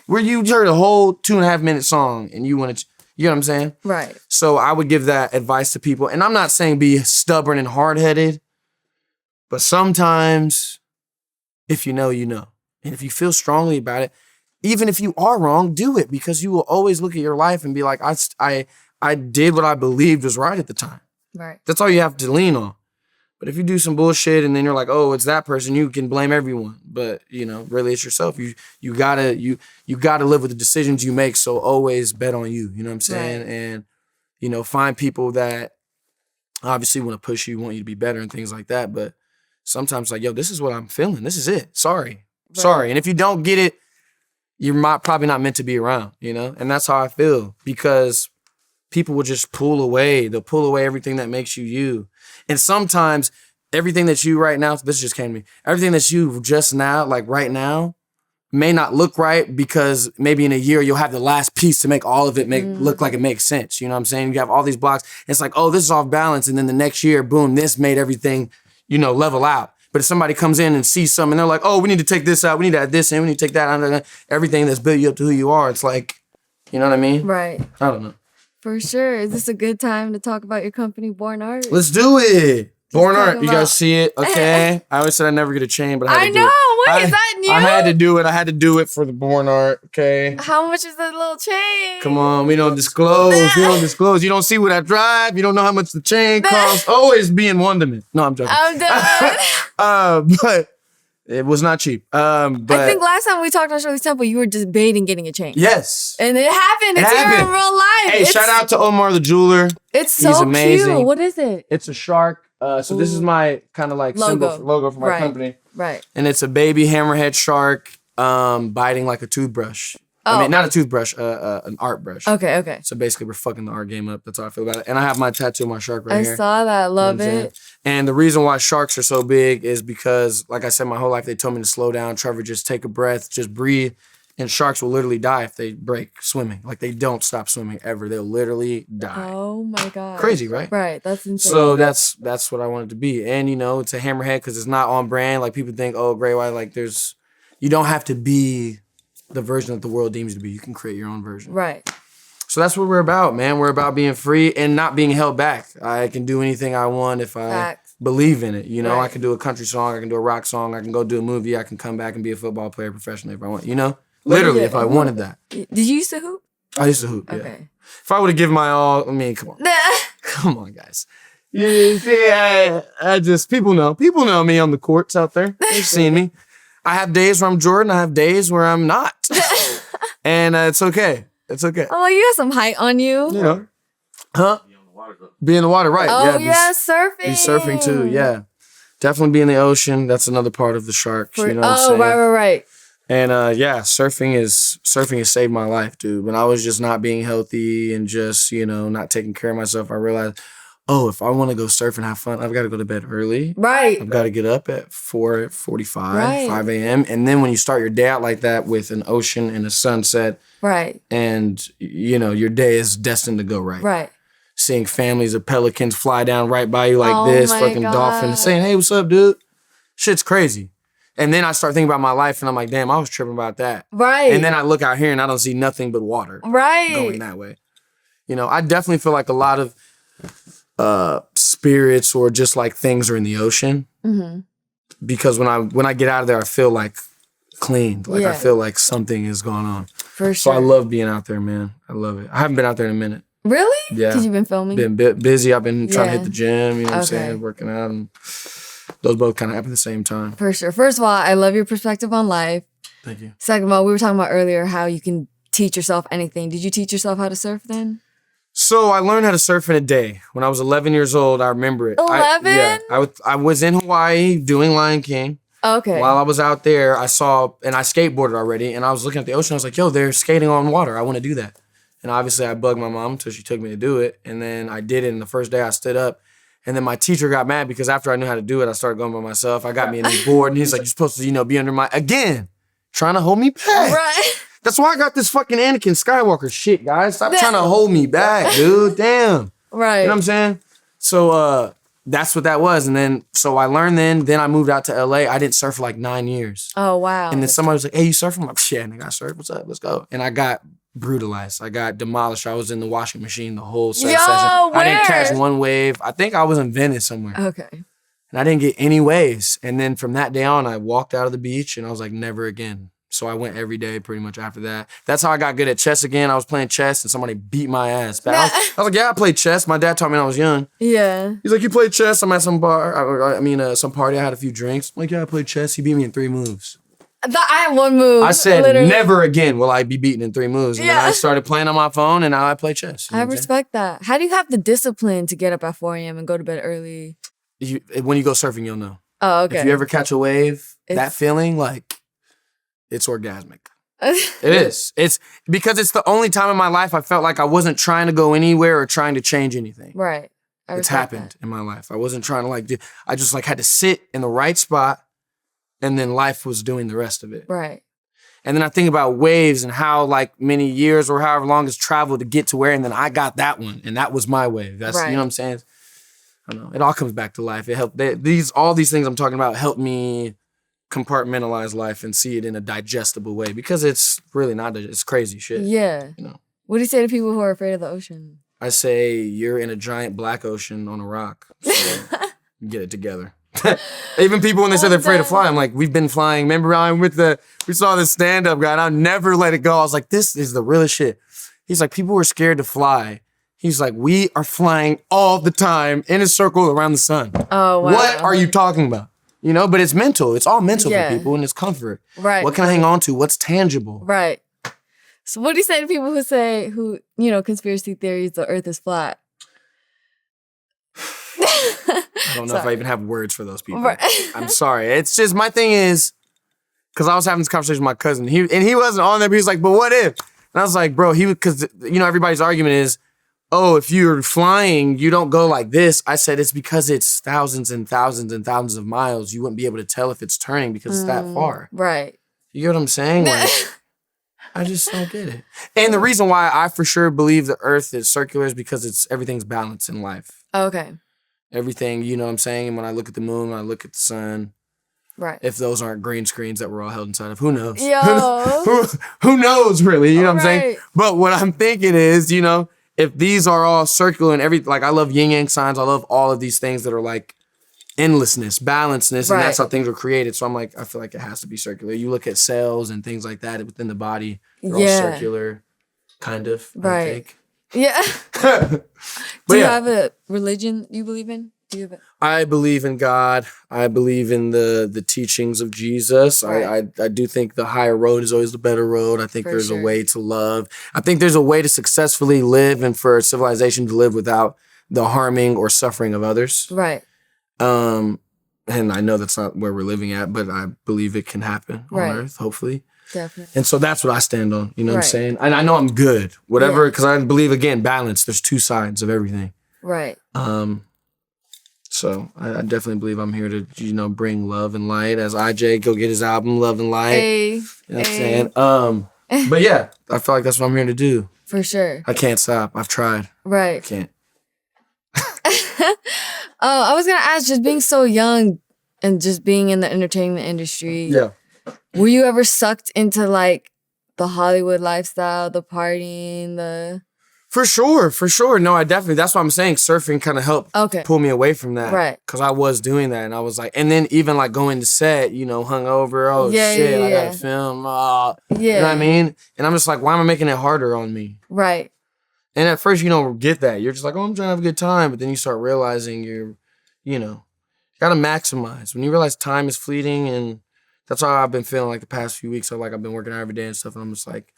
Where you heard a whole 2.5 minute song and you want to, you know what I'm saying? Right. So I would give that advice to people. And I'm not saying be stubborn and hard-headed, but sometimes if you know, you know. And if you feel strongly about it, even if you are wrong, do it, because you will always look at your life and be like, I did what I believed was right at the time. Right. That's all you have to lean on. But if you do some bullshit and then you're like, oh, it's that person, you can blame everyone. But, really it's yourself. You gotta live with the decisions you make. So always bet on you. You know what I'm saying? Right. And, find people that obviously want to push you, want you to be better and things like that. But sometimes like, yo, this is what I'm feeling. This is it. Sorry. Right. Sorry. And if you don't get it, you're probably not meant to be around, And that's how I feel, because people will just pull away. They'll pull away everything that makes you you. And sometimes everything that you right now, this just came to me, everything that you just now, like right now, may not look right because maybe in a year you'll have the last piece to make all of it look like it makes sense. You know what I'm saying? You have all these blocks. It's like, oh, this is off balance. And then the next year, boom, this made everything, level out. But if somebody comes in and sees something, they're like, oh, we need to take this out. We need to add this in. We need to take that out. Everything that's built you up to who you are. It's like, you know what I mean? Right. I don't know. For sure. Is this a good time to talk about your company, Born Art? Let's do it. Born Art. You guys see it? Okay. I always said I'd never get a chain, but I had to do it. What is that new? I had to do it. I had to do it for the Born Art. Okay. How much is that little chain? Come on. We don't disclose. We don't disclose. You don't see what I drive. You don't know how much the chain costs. Always be in wonderment. No, I'm joking. I'm done. But it was not cheap. But I think last time we talked on Shirley's Temple, you were debating getting a chain. Yes. And it happened. It's here in real life. Hey, shout out to Omar the jeweler. It's so He's amazing. cute. What is it? It's a shark. So this is my kind of like logo for my company. Right. And it's a baby hammerhead shark biting like a toothbrush. I mean, not a toothbrush, an art brush. Okay. So basically, we're fucking the art game up. That's how I feel about it. And I have my tattoo of my shark right here. I saw that. Love it. And the reason why sharks are so big is because, like I said, my whole life they told me to slow down. Trevor, just take a breath, just breathe. And sharks will literally die if they break swimming. Like, they don't stop swimming ever. They'll literally die. Oh, my God. Crazy, right? Right. That's insane. So that's what I wanted to be. And, it's a hammerhead because it's not on brand. Like, people think, oh, gray, white. Like, you don't have to be the version that the world deems you to be. You can create your own version. Right. So that's what we're about, man. We're about being free and not being held back. I can do anything I want if I believe in it. Right. I can do a country song. I can do a rock song. I can go do a movie. I can come back and be a football player professionally if I want, Literally, if I wanted that. Did you used to hoop? I used to hoop, yeah. Okay. If I would have given my all, I mean, come on. Come on, guys. You see, I just, people know me on the courts out there. They've seen me. I have days where I'm Jordan. I have days where I'm not. And it's okay. It's okay. Oh, you got some height on you. Huh? Be in the water, right. Oh, yeah, surfing. Be surfing too, yeah. Definitely be in the ocean. That's another part of the sharks, you know what I'm saying? Right. And surfing has saved my life, dude. When I was just not being healthy and just, not taking care of myself, I realized, if I want to go surf and have fun, I've got to go to bed early. Right. I've got to get up at 4:45, 5 a.m. And then when you start your day out like that with an ocean and a sunset, right. And, your day is destined to go right. Right. Seeing families of pelicans fly down right by you like this, fucking God. dolphins saying, hey, what's up, dude? Shit's crazy. And then I start thinking about my life and I'm like, damn, I was tripping about that. Right. And then I look out here and I don't see nothing but water. Right. Going that way. I definitely feel like a lot of spirits or just like things are in the ocean. Mm-hmm. Because when I get out of there, I feel like cleaned. Like I feel like something is going on. For sure. So I love being out there, man. I love it. I haven't been out there in a minute. Really? Yeah. Because you've been filming? Been busy. I've been trying to hit the gym, you know what I'm saying? Working out. And those both kind of happen at the same time. For sure. First of all, I love your perspective on life. Thank you. Second of all, we were talking about earlier how you can teach yourself anything. Did you teach yourself how to surf then? So I learned how to surf in a day. When I was 11 years old, I remember it. 11? I was in Hawaii doing Lion King. Okay. While I was out there, I saw, and I skateboarded already, and I was looking at the ocean. I was like, yo, they're skating on water. I want to do that. And obviously, I bugged my mom until she took me to do it. And then I did it, and the first day I stood up. And then my teacher got mad because after I knew how to do it, I started going by myself. I got me a new board, and he's like, you're supposed to, be under my, again, trying to hold me back. Right. That's why I got this fucking Anakin Skywalker shit, guys. Stop trying to hold me back, dude. Damn. Right. You know what I'm saying? So that's what that was. And then, so I learned then I moved out to LA. I didn't surf for like 9 years. Oh, wow. And then somebody was like, hey, you surfing? I'm like, yeah, nigga, I surf. What's up? Let's go. And I got brutalized. I got demolished. I was in the washing machine the whole surf session. Where? I didn't catch one wave. I think I was in Venice somewhere. Okay. And I didn't get any waves. And then from that day on, I walked out of the beach and I was like, never again. So I went every day pretty much after that. That's how I got good at chess again. I was playing chess and somebody beat my ass back. I was like, yeah, I played chess. My dad taught me when I was young. Yeah. He's like, you played chess? I'm at some bar. Some party. I had a few drinks. I'm like, yeah, I played chess. He beat me in 3 moves. I had 1 move. I said, literally. Never again will I be beaten in 3 moves. And then I started playing on my phone and now I play chess. I respect that. How do you have the discipline to get up at 4 a.m. and go to bed early? When you go surfing, you'll know. Oh, okay. If you ever catch a wave, that feeling, like, it's orgasmic. It is. It's because it's the only time in my life I felt like I wasn't trying to go anywhere or trying to change anything. Right. It's happened in my life. I wasn't trying to I just had to sit in the right spot and then life was doing the rest of it. Right. And then I think about waves and how like many years or however long it's traveled to get to where, and then I got that one, and that was my wave. That's you know what I'm saying? I don't know. It all comes back to life. It helped. All these things I'm talking about help me compartmentalize life and see it in a digestible way, because it's really not. It's crazy shit. Yeah. You know. What do you say to people who are afraid of the ocean? I say you're in a giant black ocean on a rock. So get it together. Even people when they say they're afraid to fly, I'm like, we've been flying. Remember we saw this stand-up guy and I never let it go. I was like, this is the realest shit. He's like, people were scared to fly. He's like, we are flying all the time in a circle around the sun. Oh, wow. What are you talking about? You know, but it's mental. It's all mental for people, and it's comfort. Right. What can I hang on to? What's tangible? Right. So what do you say to people who conspiracy theories, the earth is flat? I don't know if I even have words for those people. Right. I'm sorry. It's just, my thing is, because I was having this conversation with my cousin, he wasn't on there, but he was like, but what if? And I was like, bro, because, everybody's argument is, oh, if you're flying, you don't go like this. I said, it's because it's thousands and thousands and thousands of miles. You wouldn't be able to tell if it's turning because it's that far. Right. You get what I'm saying? Like, I just don't get it. And the reason why I for sure believe the earth is circular is because everything's balanced in life. Okay. Everything, you know what I'm saying? And when I look at the moon, when I look at the sun, right? If those aren't green screens that we're all held inside of, who knows? Yo. who knows, really? You know what I'm saying? But what I'm thinking is, if these are all circular and like I love yin-yang signs, I love all of these things that are like endlessness, balancedness, and that's how things are created. So I'm like, I feel like it has to be circular. You look at cells and things like that within the body, they're all circular, kind of, I think. Yeah. Do you have a religion you believe in? I believe in God. I believe in the teachings of Jesus. Right. I do think the higher road is always the better road. I think there's a way to love. I think there's a way to successfully live and for civilization to live without the harming or suffering of others. Right. And I know that's not where we're living at, but I believe it can happen on Earth, hopefully. Definitely. And so that's what I stand on. You know what I'm saying? And I know I'm good. Whatever, because I believe, again, balance. There's two sides of everything. Right. So I definitely believe I'm here to, bring love and light. As IJ go get his album, Love and Light. You know what I'm saying? But yeah, I feel like that's what I'm here to do. For sure. I can't stop. I've tried. Right. I can't. I was going to ask, just being so young and just being in the entertainment industry. Yeah. Were you ever sucked into like the Hollywood lifestyle, the partying, the... For sure. No, I definitely, that's what I'm saying. Surfing kind of helped pull me away from that. Right. Because I was doing that and I was like, and then even like going to set, hungover, I gotta film. You know what I mean? And I'm just like, why am I making it harder on me? Right. And at first you don't get that. You're just like, oh, I'm trying to have a good time. But then you start realizing you gotta maximize. When you realize time is fleeting, and that's how I've been feeling like the past few weeks. So like I've been working out every day and stuff, and I'm just like,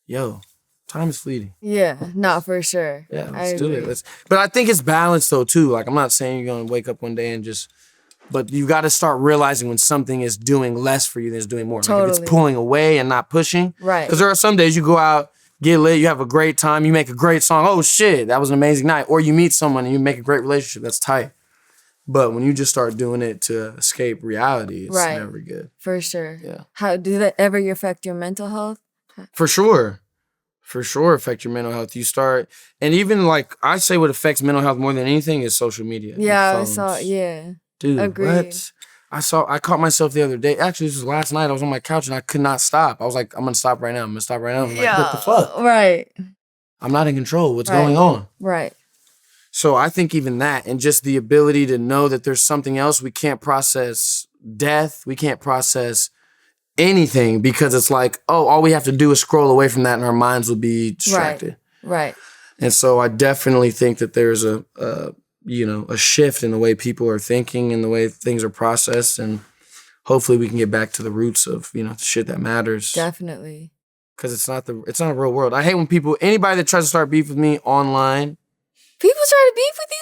yo, time is fleeting. Yeah, no, for sure. Yeah, let's do it. But I think it's balanced though too. Like I'm not saying you're gonna wake up one day and but you got to start realizing when something is doing less for you than it's doing more. Totally. Like if it's pulling away and not pushing. Right. Because there are some days you go out, get lit, you have a great time, you make a great song. Oh shit, that was an amazing night. Or you meet someone and you make a great relationship. That's tight. But when you just start doing it to escape reality, it's never good. For sure. Yeah. How did that ever affect your mental health? For sure affect your mental health. You start, and even like I say what affects mental health more than anything is social media. Yeah, I saw, Dude, agreed. What? I caught myself the other day. Actually, this was last night. I was on my couch and I could not stop. I was like, I'm gonna stop right now. I'm like, what the fuck? Right. I'm not in control. What's going on? Right. So I think even that, and just the ability to know that there's something else, we can't process death. We can't process anything because it's like, oh, all we have to do is scroll away from that and our minds will be distracted. Right. And so I definitely think that there's a shift in the way people are thinking and the way things are processed, and hopefully we can get back to the roots of, the shit that matters. Definitely. Because it's not a real world. I hate when anybody that tries to start beef with me online. People try to beef with you?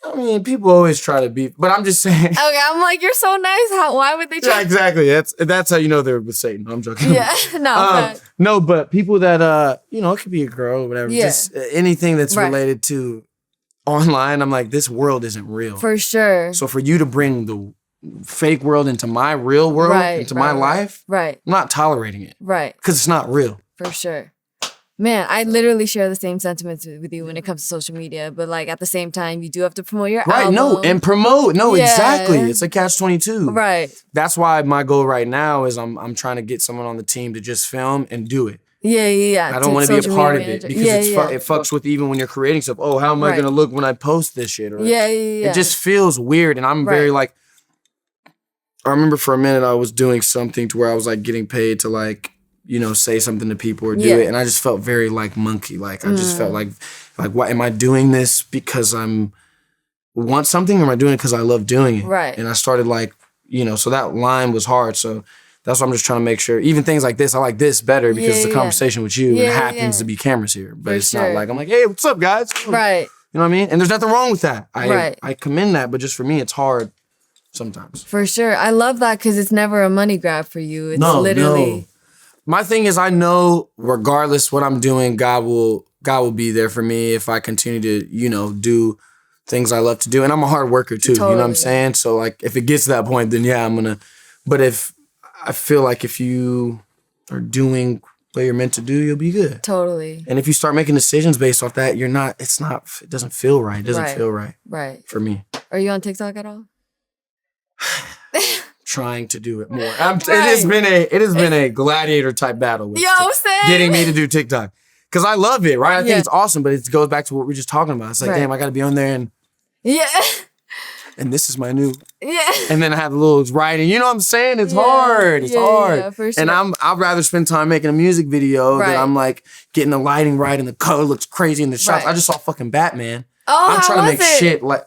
I mean, people always try to beef, but I'm just saying. Okay, I'm like, you're so nice. Why would they try? Yeah, exactly. That's how you know they're with Satan. I'm joking. Yeah, no, but people that, it could be a girl or whatever. Yeah. Just anything that's related to online, I'm like, this world isn't real. For sure. So for you to bring the fake world into my real world, into my life, I'm not tolerating it. Right. Because it's not real. For sure. Man, I literally share the same sentiments with you when it comes to social media, but like at the same time, you do have to promote your album. No, and promote. No, exactly. It's a catch-22. Right. That's why my goal right now is I'm trying to get someone on the team to just film and do it. Yeah. I don't want to be a part of it because it fucks with even when you're creating stuff. Oh, how am I going to look when I post this shit? Or, It just feels weird, and I'm very like, I remember for a minute I was doing something to where I was like getting paid to like, you know, say something to people or do it. And I just felt very like monkey. Like I just felt like what am I doing this because want something or am I doing it because I love doing it? Right. And I started like, you know, so that line was hard. So that's why I'm just trying to make sure, even things like this, I like this better because it's a conversation with you. It happens to be cameras here. But it's not like, I'm like, hey, what's up, guys? Right. You know what I mean? And there's nothing wrong with that. I commend that, but just for me, it's hard sometimes. For sure. I love that because it's never a money grab for you. It's literally... My thing is, I know regardless what I'm doing, God will be there for me if I continue to, you know, do things I love to do. And I'm a hard worker too, you know what I'm saying? So like if it gets to that point, then I'm gonna, but if I feel like if you are doing what you're meant to do, you'll be good. Totally. And if you start making decisions based off that, it doesn't feel right. It doesn't feel right. Right. For me. Are you on TikTok at all? Trying to do it more. It has been a gladiator type battle with getting me to do TikTok. Because I love it, right? I think it's awesome, but it goes back to what we were just talking about. It's like, damn, I got to be on there and and this is my new and then I have a little writing. You know what I'm saying? It's hard. It's hard. Yeah, for sure. And I'd rather spend time making a music video than I'm like getting the lighting right and the color looks crazy in the shots. I just saw fucking Batman. I'm trying to make shit like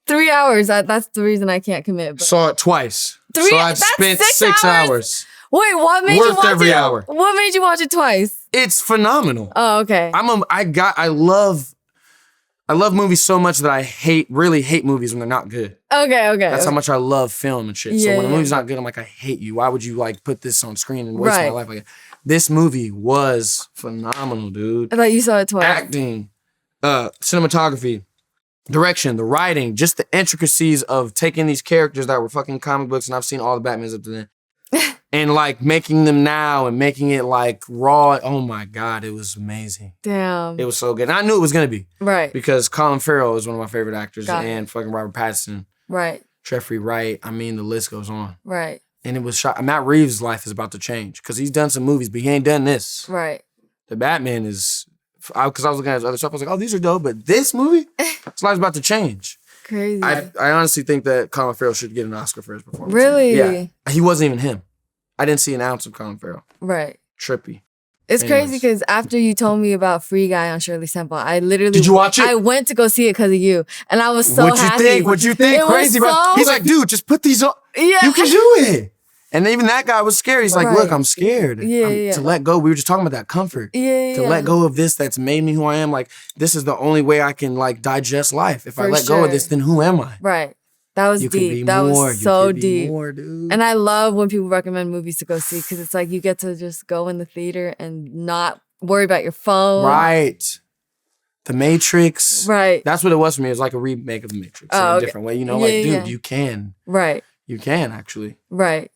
3 hours. That's the reason I can't commit. But. Saw it twice. So I've spent 6 hours. Wait, what made you watch every hour. What made you watch it twice? It's phenomenal. Oh, okay. I love movies so much that I really hate movies when they're not good. Okay. That's how much I love film and shit. So when a movie's not good, I'm like, I hate you. Why would you like put this on screen and waste my life like that? This movie was phenomenal, dude. I thought you saw it twice. Acting, cinematography, direction, the writing, just the intricacies of taking these characters that were fucking comic books, and I've seen all the Batmans up to then, and like making them now and making it like raw. Oh my God, it was amazing. Damn. It was so good. And I knew it was going to be. Right. Because Colin Farrell is one of my favorite actors and fucking Robert Pattinson. Right. Jeffrey Wright. I mean, the list goes on. Right. And it was shot. Matt Reeves' life is about to change because he's done some movies, but he ain't done this. Right. The Batman is... Because I was looking at his other stuff, I was like, oh, these are dope, but this movie, his life's about to change. Crazy. I honestly think that Colin Farrell should get an Oscar for his performance. Really? Yeah. He wasn't even him. I didn't see an ounce of Colin Farrell. Right. Trippy. It's crazy because after you told me about Free Guy on Shirley Temple, I literally... Did you watch it? I went to go see it because of you. And I was so happy. What'd you think? Crazy, bro. He's like, dude, just put these on. Yeah. You can do it. And even that guy was scared. He's like, look, I'm scared. To let go. We were just talking about that comfort. To let go of this that's made me who I am. Like, this is the only way I can, like, digest life. If I let go of this, then who am I? Right. That was deep. That was so deep. And I love when people recommend movies to go see because it's like you get to just go in the theater and not worry about your phone. Right. The Matrix. Right. That's what it was for me. It was like a remake of The Matrix in a different way. You know, dude, you can. Right. You can, actually. Right.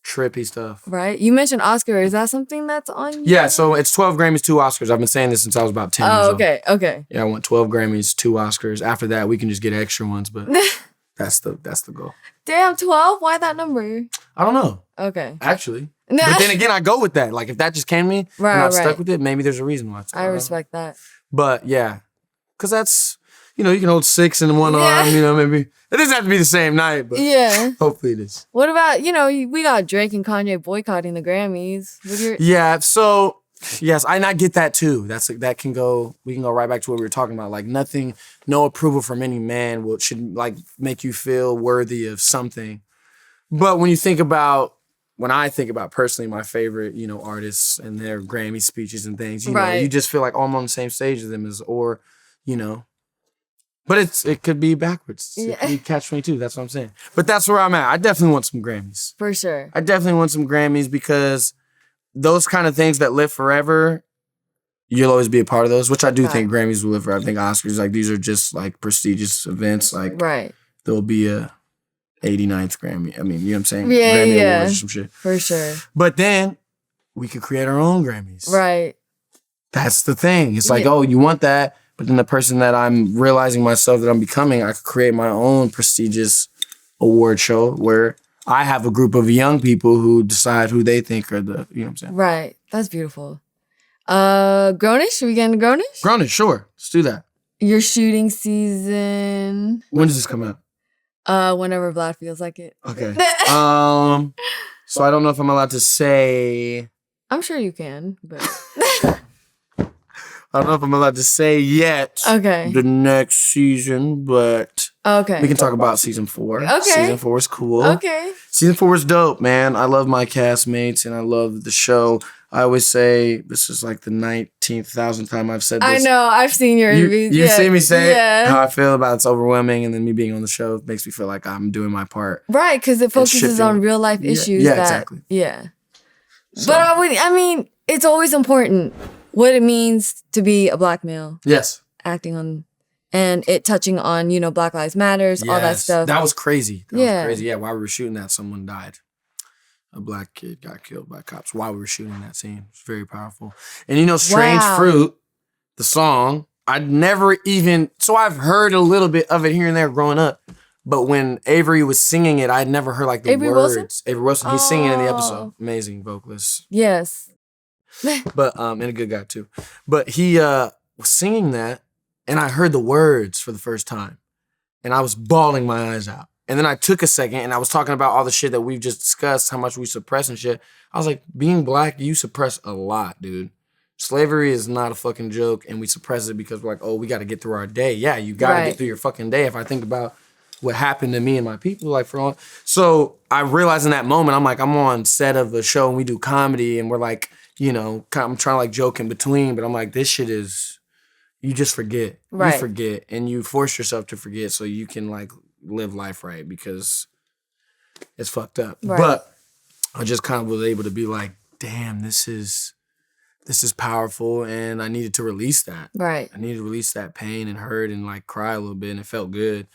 Trippy stuff. Right. You mentioned Oscar. Is that something that's on you? Yeah, so it's 12 Grammys, 2 Oscars. I've been saying this since I was about 10 years old. Okay. Yeah, I want 12 Grammys, 2 Oscars. After that, we can just get extra ones, but that's the goal. Damn, 12? Why that number? I don't know. Okay. Actually. But then again, I go with that. Like, if that just came to me and I'm stuck with it, maybe there's a reason why. I respect that. But, yeah. Because that's, you know, you can hold 6 in one arm, you know, maybe. It doesn't have to be the same night, but hopefully it is. What about, you know, we got Drake and Kanye boycotting the Grammys. Yeah, so, yes, I get that too. We can go right back to what we were talking about. Like, no approval from any man should, like, make you feel worthy of something. But when I think about personally my favorite, you know, artists and their Grammy speeches and things, you know, you just feel like, oh, I'm on the same stage as them or, you know. But it could be backwards. It could be catch-22. That's what I'm saying. But that's where I'm at. I definitely want some Grammys. For sure. I definitely want some Grammys because those kind of things that live forever, you'll always be a part of those, which I do think Grammys will live forever. I think Oscars, like, these are just, like, prestigious events. Like, there'll be 89th Grammy. I mean, you know what I'm saying? Yeah, Grammy yeah. Awards or some shit. For sure. But then we could create our own Grammys. Right. That's the thing. It's like, Yeah. oh, you want that, but then the person that I'm realizing myself that I'm becoming, I could create my own prestigious award show where I have a group of young people who decide who they think are the, you know what I'm saying? Right. That's beautiful. Grownish? Should we get into Grownish? Grownish, sure. Let's do that. Your shooting season. When does this come out? Whenever Vlad feels like it. Okay. So I don't know if I'm allowed to say. I'm sure you can, but I don't know if I'm allowed to say yet. Okay. The next season, but okay. we can talk about season 4. Okay. Season 4 is cool. Okay. Season 4 is dope, man. I love my castmates and I love the show. I always say this is like the 19,000th time I've said this. I know. I've seen your interviews. You see me say yeah. how I feel about it's overwhelming, and then me being on the show makes me feel like I'm doing my part. Right, because it focuses on real life issues. Yeah, exactly. Yeah. So. But I mean, it's always important what it means to be a Black male. Yes. Acting on, and it touching on, Black Lives Matters, all that stuff. That was crazy. That was crazy. Yeah, while we were shooting that, someone died. A Black kid got killed by cops while we were shooting that scene. It's very powerful. And Strange Fruit, the song, I'd never even, so I've heard a little bit of it here and there growing up. But when Avery was singing it, I'd never heard like the Avery words. Wilson? Avery Wilson, he's singing in the episode. Amazing vocalist. Yes. But, and a good guy too. But he was singing that and I heard the words for the first time. And I was bawling my eyes out. And then I took a second and I was talking about all the shit that we've just discussed, how much we suppress and shit. I was like, being Black, you suppress a lot, dude. Slavery is not a fucking joke, and we suppress it because we're like, oh, we got to get through our day. Yeah, you got to get through your fucking day. If I think about what happened to me and my people, like so I realized in that moment, I'm like, I'm on set of a show and we do comedy and we're like, I'm trying to like joke in between, but I'm like, this shit is, you just forget. Right. You forget and you force yourself to forget so you can like live life right because it's fucked up. Right. But I just kind of was able to be like, damn, this is powerful and I needed to release that. Right. I needed to release that pain and hurt and like cry a little bit and it felt good.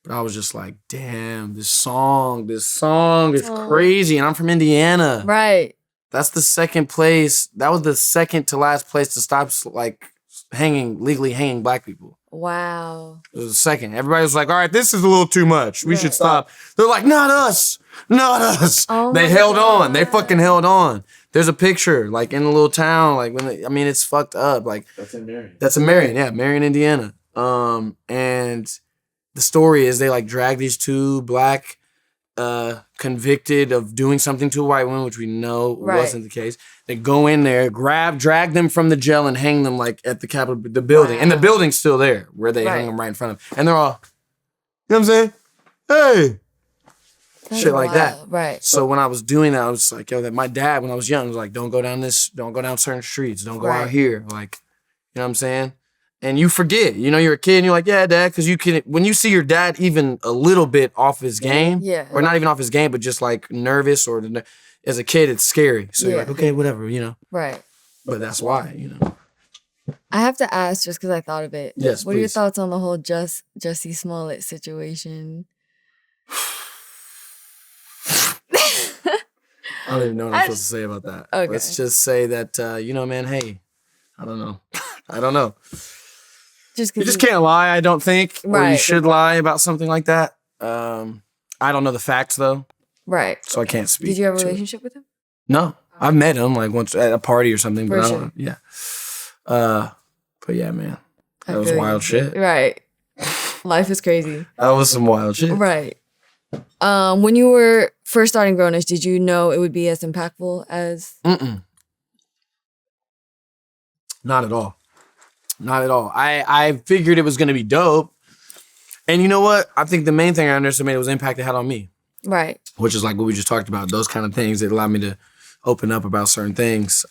But I was just like, damn, this song is crazy. And I'm from Indiana. Right. That's the second place. That was the second to last place to stop like legally hanging Black people. Wow. It was the second. Everybody was like, all right, this is a little too much. We should stop. They're like, not us. Not us. Oh they held on. They fucking held on. There's a picture, like in a little town, like it's fucked up. Like that's in Marion. That's in Marion, yeah, Marion, Indiana. And the story is they like drag these two Black convicted of doing something to a white woman, which we know wasn't the case. They go in there, drag them from the jail and hang them like at the Capitol, the building. Wow. And the building's still there where they hang them right in front of them. And they're all, you know what I'm saying? Hey. That's shit like that. Right. So when I was doing that, I was like, yo, that my dad, when I was young, was like, don't go down certain streets. Don't go out here. Like, you know what I'm saying? And you forget, you're a kid and you're like, yeah, dad, because when you see your dad even a little bit off his game, or not even off his game, but just like nervous or as a kid, it's scary. So you're like, okay, whatever, Right. But that's why, I have to ask just because I thought of it. Yes, What are your thoughts on the whole Jussie Smollett situation? I don't even know what I'm supposed to say about that. Okay. Let's just say that, man, hey, I don't know. I don't know. You just can't lie, I don't think. Right. Or you should lie about something like that. I don't know the facts, though. Right. So I can't speak. Did you have a relationship with him? No. I've met him, like, once at a party or something. But I don't know. Yeah. But yeah, man. That was wild shit. Right. Life is crazy. That was some wild shit. Right. When you were first starting Grownish, did you know it would be as impactful as? Not at all. Not at all. I figured it was going to be dope. And you know what? I think the main thing I underestimated was the impact it had on me. Right. Which is like what we just talked about. Those kind of things that allowed me to open up about certain things.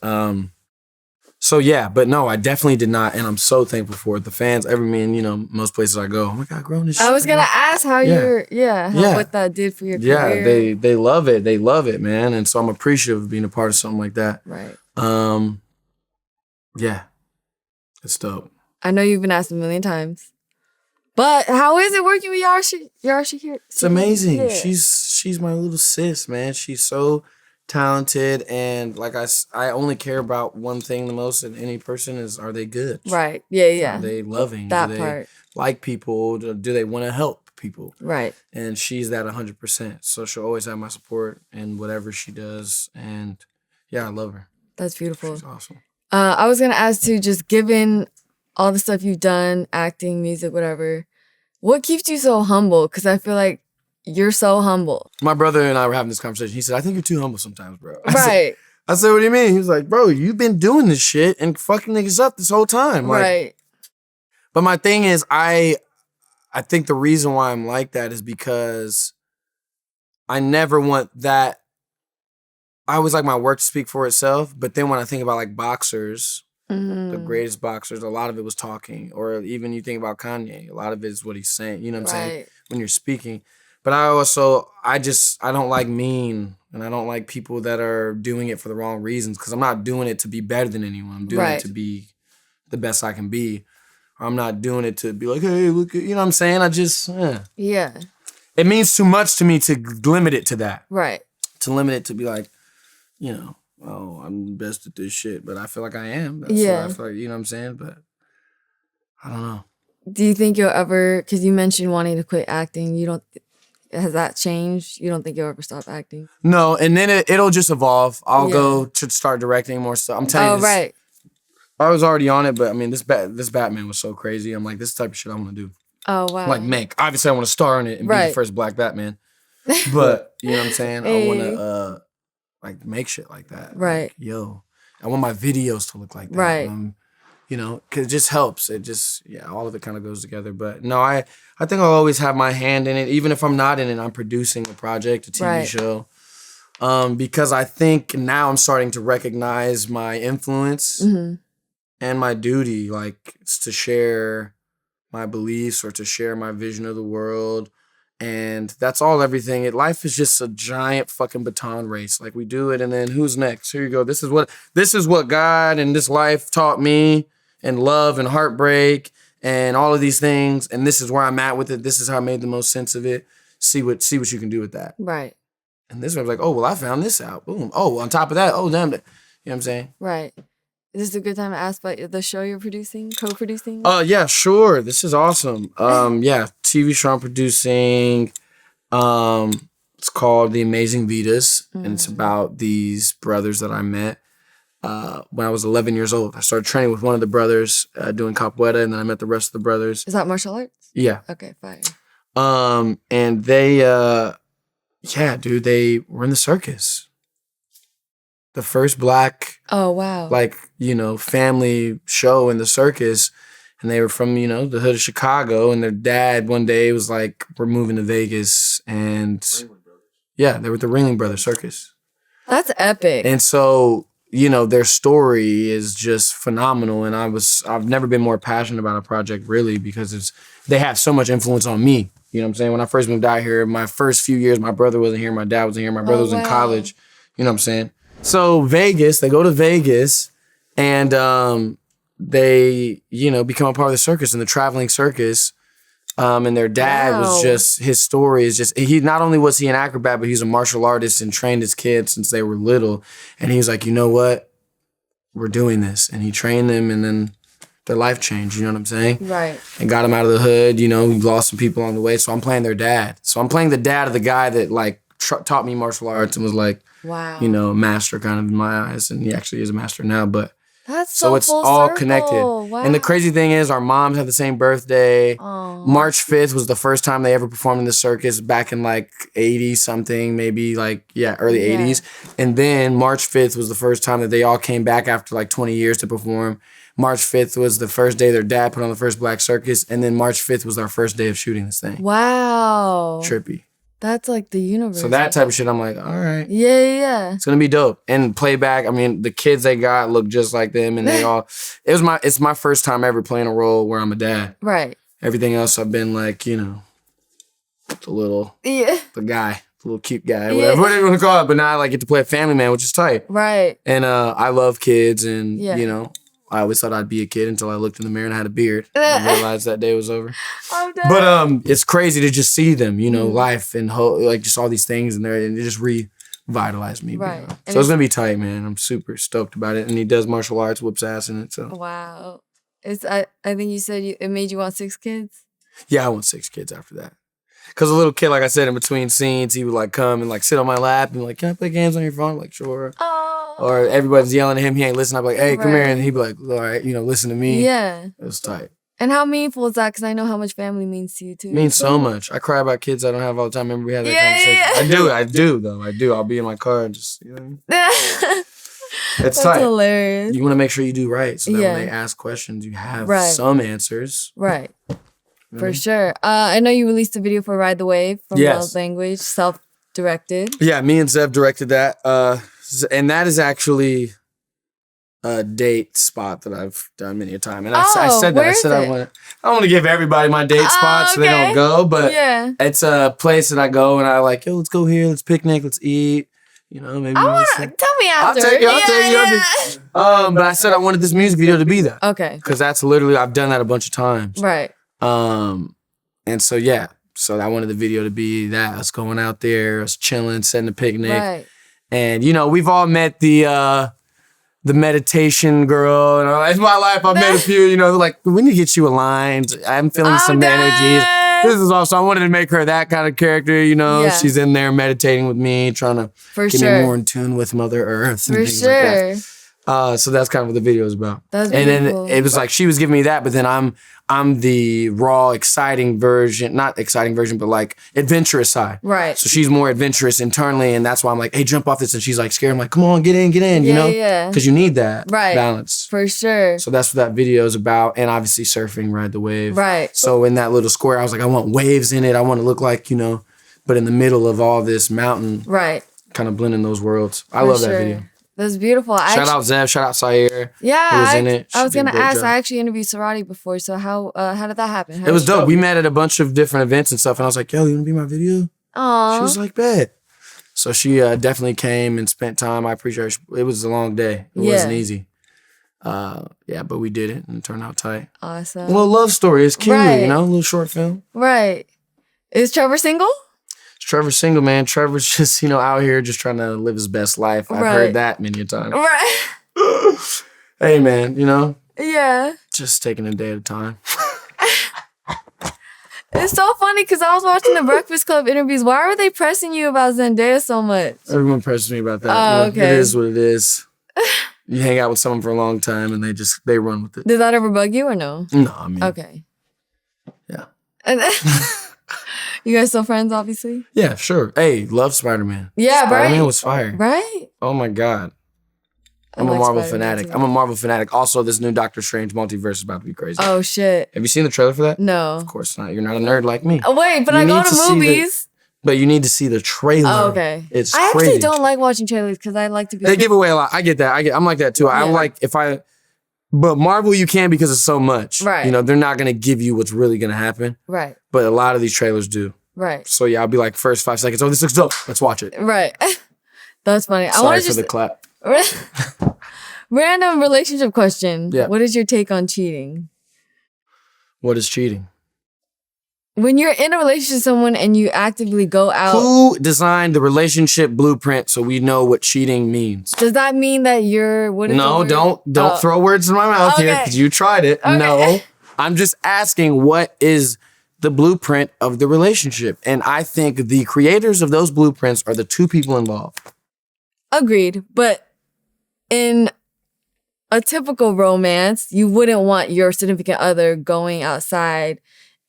So yeah, but no, I definitely did not. And I'm so thankful for it. The fans, most places I go, oh my God, Grownish. I was going to ask how what that did for your career. Yeah, they love it. They love it, man. And so I'm appreciative of being a part of something like that. Right. Yeah. It's dope. I know you've been asked a million times, But how is it working with Yarashi here? It's amazing. Yeah. She's my little sis, man. She's so talented, and like I only care about one thing the most in any person is, are they good? Right. Yeah, yeah. Are they loving? That do they part. like people? Do they want to help people? Right. And she's that 100%. So she'll always have my support in whatever she does. And yeah, I love her. That's beautiful. She's awesome. I was gonna ask too, just given all the stuff you've done, acting, music, whatever, what keeps you so humble? Because I feel like you're so humble. My brother and I were having this conversation. He said, I think you're too humble sometimes, bro. Right. I said, what do you mean? He was like, bro, you've been doing this shit and fucking niggas up this whole time. Like, right. But my thing is, I think the reason why I'm like that is because I never want that. I always like my work to speak for itself. But then when I think about like boxers, the greatest boxers, a lot of it was talking. Or even you think about Kanye, a lot of it is what he's saying. You know what I'm saying? When you're speaking. But I don't like mean, and I don't like people that are doing it for the wrong reasons, because I'm not doing it to be better than anyone. I'm doing it to be the best I can be. I'm not doing it to be like, hey, look, you know what I'm saying? Yeah. It means too much to me to limit it to that. Right. To limit it to be like, you know, oh, I'm the best at this shit, but I feel like I am. That's yeah. what I feel like, you know what I'm saying? But I don't know. Do you think you'll ever, because you mentioned wanting to quit acting, has that changed? You don't think you'll ever stop acting? No, and then it'll just evolve. I'll go to start directing more stuff. I'm telling you. Oh, right. I was already on it, but I mean, this Batman was so crazy. I'm like, this is the type of shit I want to do. Oh, wow. Like, make. Obviously, I want to star in it and be the first black Batman. But, you know what I'm saying? I want to, like, make shit like that. Right. Like, yo, I want my videos to look like that. Right. You know, because it just helps. It just, all of it kind of goes together. But no, I think I'll always have my hand in it. Even if I'm not in it, I'm producing a project, a TV show. Because I think now I'm starting to recognize my influence and my duty. Like, it's to share my beliefs or to share my vision of the world. And that's all everything. Life is just a giant fucking baton race. Like, we do it, and then who's next? Here you go. This is what God and this life taught me. And love and heartbreak and all of these things, and this is where I'm at with it. This is how I made the most sense of it. See what you can do with that. Right. And this one's like, oh well, I found this out. Boom. Oh, on top of that, oh damn it. You know what I'm saying? Right. Is this a good time to ask about the show you're producing, co-producing? Yeah, sure. This is awesome. TV show I'm producing. It's called The Amazing Vitas, and it's about these brothers that I met. When I was 11 years old. I started training with one of the brothers doing capoeira, and then I met the rest of the brothers. Is that martial arts? Yeah. Okay, fine. And they, dude, they were in the circus. The first black, family show in the circus. And they were from, the hood of Chicago, and their dad one day was like, we're moving to Vegas. And they were the Ringling Brothers Circus. That's epic. And so, their story is just phenomenal. And I've never been more passionate about a project, really, because they have so much influence on me. You know what I'm saying? When I first moved out here, my first few years, my brother wasn't here, my dad wasn't here, my brother was in college. You know what I'm saying? So they go to Vegas, and they, become a part of the circus, and the traveling circus. And their dad was just, his story is just, not only was he an acrobat, but he's a martial artist and trained his kids since they were little. And he was like, you know what? We're doing this. And he trained them, and then their life changed, you know what I'm saying? Right. And got them out of the hood, he lost some people on the way. So I'm playing their dad. So I'm playing the dad of the guy that taught me martial arts and was like, a master kind of in my eyes. And he actually is a master now, but. That's so it's all circle. connected. Wow. And the crazy thing is, our moms had the same birthday. Oh. March 5th was the first time they ever performed in the circus back in 80 something, maybe early 80s. And then March 5th was the first time that they all came back after 20 years to perform. March 5th was the first day their dad put on the first black circus. And then March 5th was our first day of shooting this thing. Wow. Trippy. That's the universe. So that type of shit, I'm like, all right. Yeah. It's going to be dope. And playback, the kids they got look just like them, and it's my first time ever playing a role where I'm a dad. Right. Everything else I've been the guy, the little cute guy, whatever you want to call it. But now I get to play a family man, which is tight. Right. And I love kids, and I always thought I'd be a kid until I looked in the mirror and I had a beard. I realized that day was over. I'm done. But it's crazy to just see them, you know, life and like just all these things and it just revitalized me. Right. So it's gonna be tight, man. I'm super stoked about it. And he does martial arts, whoops ass in it. So wow. I think you said it made you want 6 kids. yeah, I want 6 kids after that. Cause a little kid, like I said, in between scenes, he would like come and like sit on my lap and be like, "Can I play games on your phone?" I'm like, "Sure." Oh. Or everybody's yelling at him, he ain't listening. I'm like, "Hey, come here," and he'd be like, "All right, you know, listen to me." Yeah. It was tight. And how meaningful is that? Because I know how much family means to you too. It means so much. I cry about kids I don't have all the time. Remember we had that conversation? Yeah. I do though. I do. I'll be in my car and just, you know. It's That's tight. hilarious. You want to make sure you do right, so that when they ask questions, you have some answers. Right. For sure. I know you released a video for Ride the Wave from Love Language, self-directed. Yeah, me and Zev directed that. And that is actually a date spot that I've done many a time. And I said that. I said I don't want to give everybody my date spot so they don't go, but it's a place that I go and I like, yo, let's go here, let's picnic, let's eat. You know, maybe. Tell me after. I'll take you. But I said I wanted this music video to be that. Okay. Because that's literally, I've done that a bunch of times. Right. And so I wanted the video to be that, us going out there, us chilling, setting a picnic. Right. And you know, we've all met the meditation girl, and in my life I've met a few, you know, like, we need to get you aligned. I'm feeling some energies. This is also, I wanted to make her that kind of character, you know. Yeah. She's in there meditating with me, trying to get me more in tune with Mother Earth and things like that. So that's kind of what the video is about. That's and then it was like she was giving me that, but then I'm the raw, exciting version, not exciting version, but like adventurous side. Right. So she's more adventurous internally, and that's why I'm like, hey, jump off this, and she's like scared. I'm like, come on, get in, you know? Yeah. Because you need that balance. For sure. So that's what that video is about, and obviously surfing, Ride the Wave. Right. So in that little square, I was like, I want waves in it. I want to look like, you know, but in the middle of all this mountain. Right. Kind of blending those worlds. I love that video. That's beautiful. Shout out Zev, shout out Sayer. Yeah, who was in it. I was gonna ask. I actually interviewed Sarati before, so how did that happen? It was dope. We met at a bunch of different events and stuff, and I was like, "Yo, you wanna be my video?" Aww. She was like, "Bet." So she definitely came and spent time. I appreciate her. It was a long day. It wasn't easy. But we did it and it turned out tight. Awesome. A little love story. It's cute, you know, a little short film. Right. Is Trevor single? Trevor's single, man. Trevor's just, you know, out here just trying to live his best life. I've heard that many a time. Right. Hey, man, you know? Yeah. Just taking a day at a time. It's so funny because I was watching the Breakfast Club interviews. Why are they pressing you about Zendaya so much? Everyone presses me about that. Oh, okay. It is what it is. You hang out with someone for a long time and they run with it. Did that ever bug you or no? No, I mean. Okay. Yeah. And you guys still friends, obviously? Yeah, sure. Hey, love Spider-Man. Yeah, Spider-Man was fire. Right? Oh my God. I'm a Marvel fanatic. I'm a Marvel fanatic. Also, this new Doctor Strange multiverse is about to be crazy. Oh, shit. Have you seen the trailer for that? No. Of course not. You're not a nerd like me. Oh, wait, but I go to movies. But you need to see the trailer. Oh, okay. It's crazy. I actually don't like watching trailers because I like to be... They give away a lot. I get that. I'm like that too. Yeah. I'm like, but Marvel, you can because it's so much. Right. You know, they're not going to give you what's really going to happen. Right. But a lot of these trailers do. Right. So yeah, I'll be like, first 5 seconds, oh, this looks dope. Let's watch it. Right. That's funny. Sorry for the clap. Random relationship question. Yeah. What is your take on cheating? What is cheating? When you're in a relationship with someone and you actively go out... Who designed the relationship blueprint so we know what cheating means? Does that mean that you're... No, don't throw words in my mouth here because you tried it. Okay. No. I'm just asking what is the blueprint of the relationship. And I think the creators of those blueprints are the two people involved. Agreed. But in a typical romance, you wouldn't want your significant other going outside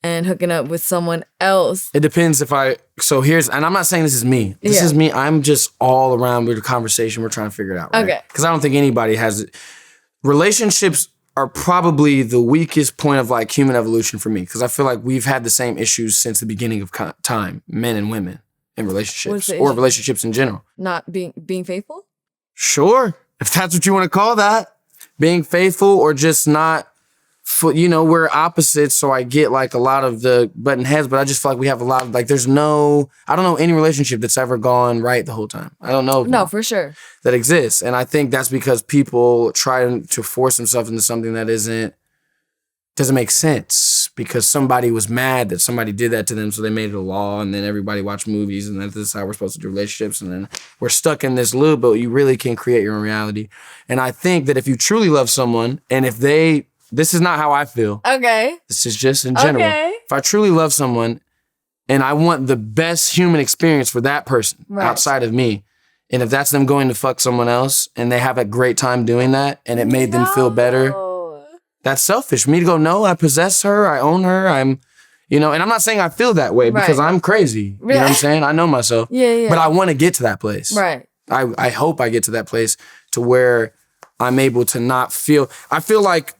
and hooking up with someone else. It depends and I'm not saying this is me. This is me. I'm just all around with the conversation. We're trying to figure it out. Right? Okay. Because I don't think anybody has it. Relationships are probably the weakest point of like human evolution for me. Because I feel like we've had the same issues since the beginning of time, men and women in relationships or relationships in general. Not being faithful? Sure. If that's what you want to call that. Being faithful or just not we're opposites, so I get like a lot of the button heads, but I just feel like we have a lot of like, I don't know any relationship that's ever gone right the whole time. I don't know. No, for sure. That exists. And I think that's because people try to force themselves into something that doesn't make sense because somebody was mad that somebody did that to them, so they made it a law, and then everybody watched movies, and this is how we're supposed to do relationships, and then we're stuck in this loop, but you really can create your own reality. And I think that if you truly love someone, and this is not how I feel. Okay. This is just in general. Okay. If I truly love someone, and I want the best human experience for that person outside of me, and if that's them going to fuck someone else, and they have a great time doing that, and it made them feel better, that's selfish. Me to go, no, I possess her, I own her, and I'm not saying I feel that way because I'm crazy. You know what I'm saying? I know myself. Yeah. But I want to get to that place. Right. I hope I get to that place to where I'm able to not feel, I feel like,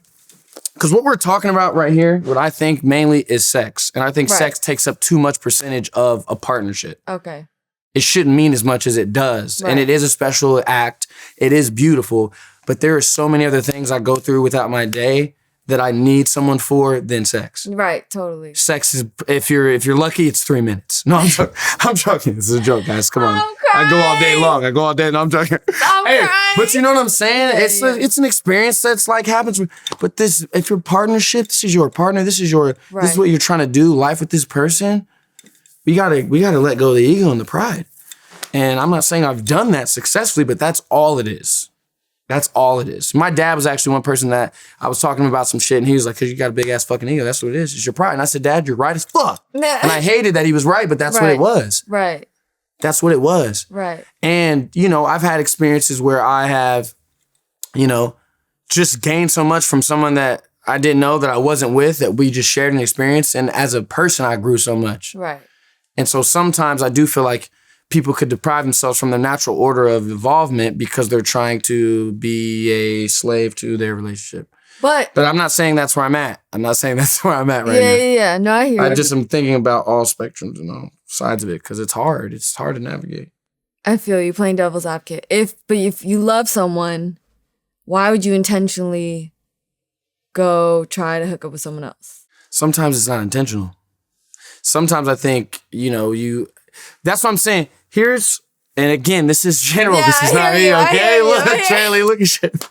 because what we're talking about right here, what I think mainly is sex. And I think sex takes up too much percentage of a partnership. Okay. It shouldn't mean as much as it does. Right. And it is a special act. It is beautiful. But there are so many other things I go through without my day that I need someone for than sex. Right, totally. Sex is, if you're lucky, it's 3 minutes. No, I'm joking. This is a joke, guys. Come on. I go all day long. No, I'm joking. But you know what I'm saying? It's an experience that's like happens. But if your partnership, this is your partner. This is what you're trying to do. Life with this person. We gotta let go of the ego and the pride. And I'm not saying I've done that successfully, but that's all it is. That's all it is. My dad was actually one person that I was talking about some shit, and he was like, "Cause you got a big ass fucking ego. That's what it is. It's your pride." And I said, "Dad, you're right as fuck." And I hated that he was right, but that's what it was. Right. That's what it was. Right. And I've had experiences where I have, just gained so much from someone that I didn't know that I wasn't with, that we just shared an experience, and as a person, I grew so much. Right. And so sometimes I do feel like people could deprive themselves from the natural order of involvement because they're trying to be a slave to their relationship. But I'm not saying that's where I'm at. I'm not saying that's where I'm at right now. Yeah. No, I hear you. I just am thinking about all spectrums and all sides of it because it's hard. It's hard to navigate. I feel you, playing devil's advocate. If you love someone, why would you intentionally go try to hook up with someone else? Sometimes it's not intentional. Sometimes I think, that's what I'm saying. And again, this is general. Yeah, this is not me, okay? Look, Charlie, look at shit.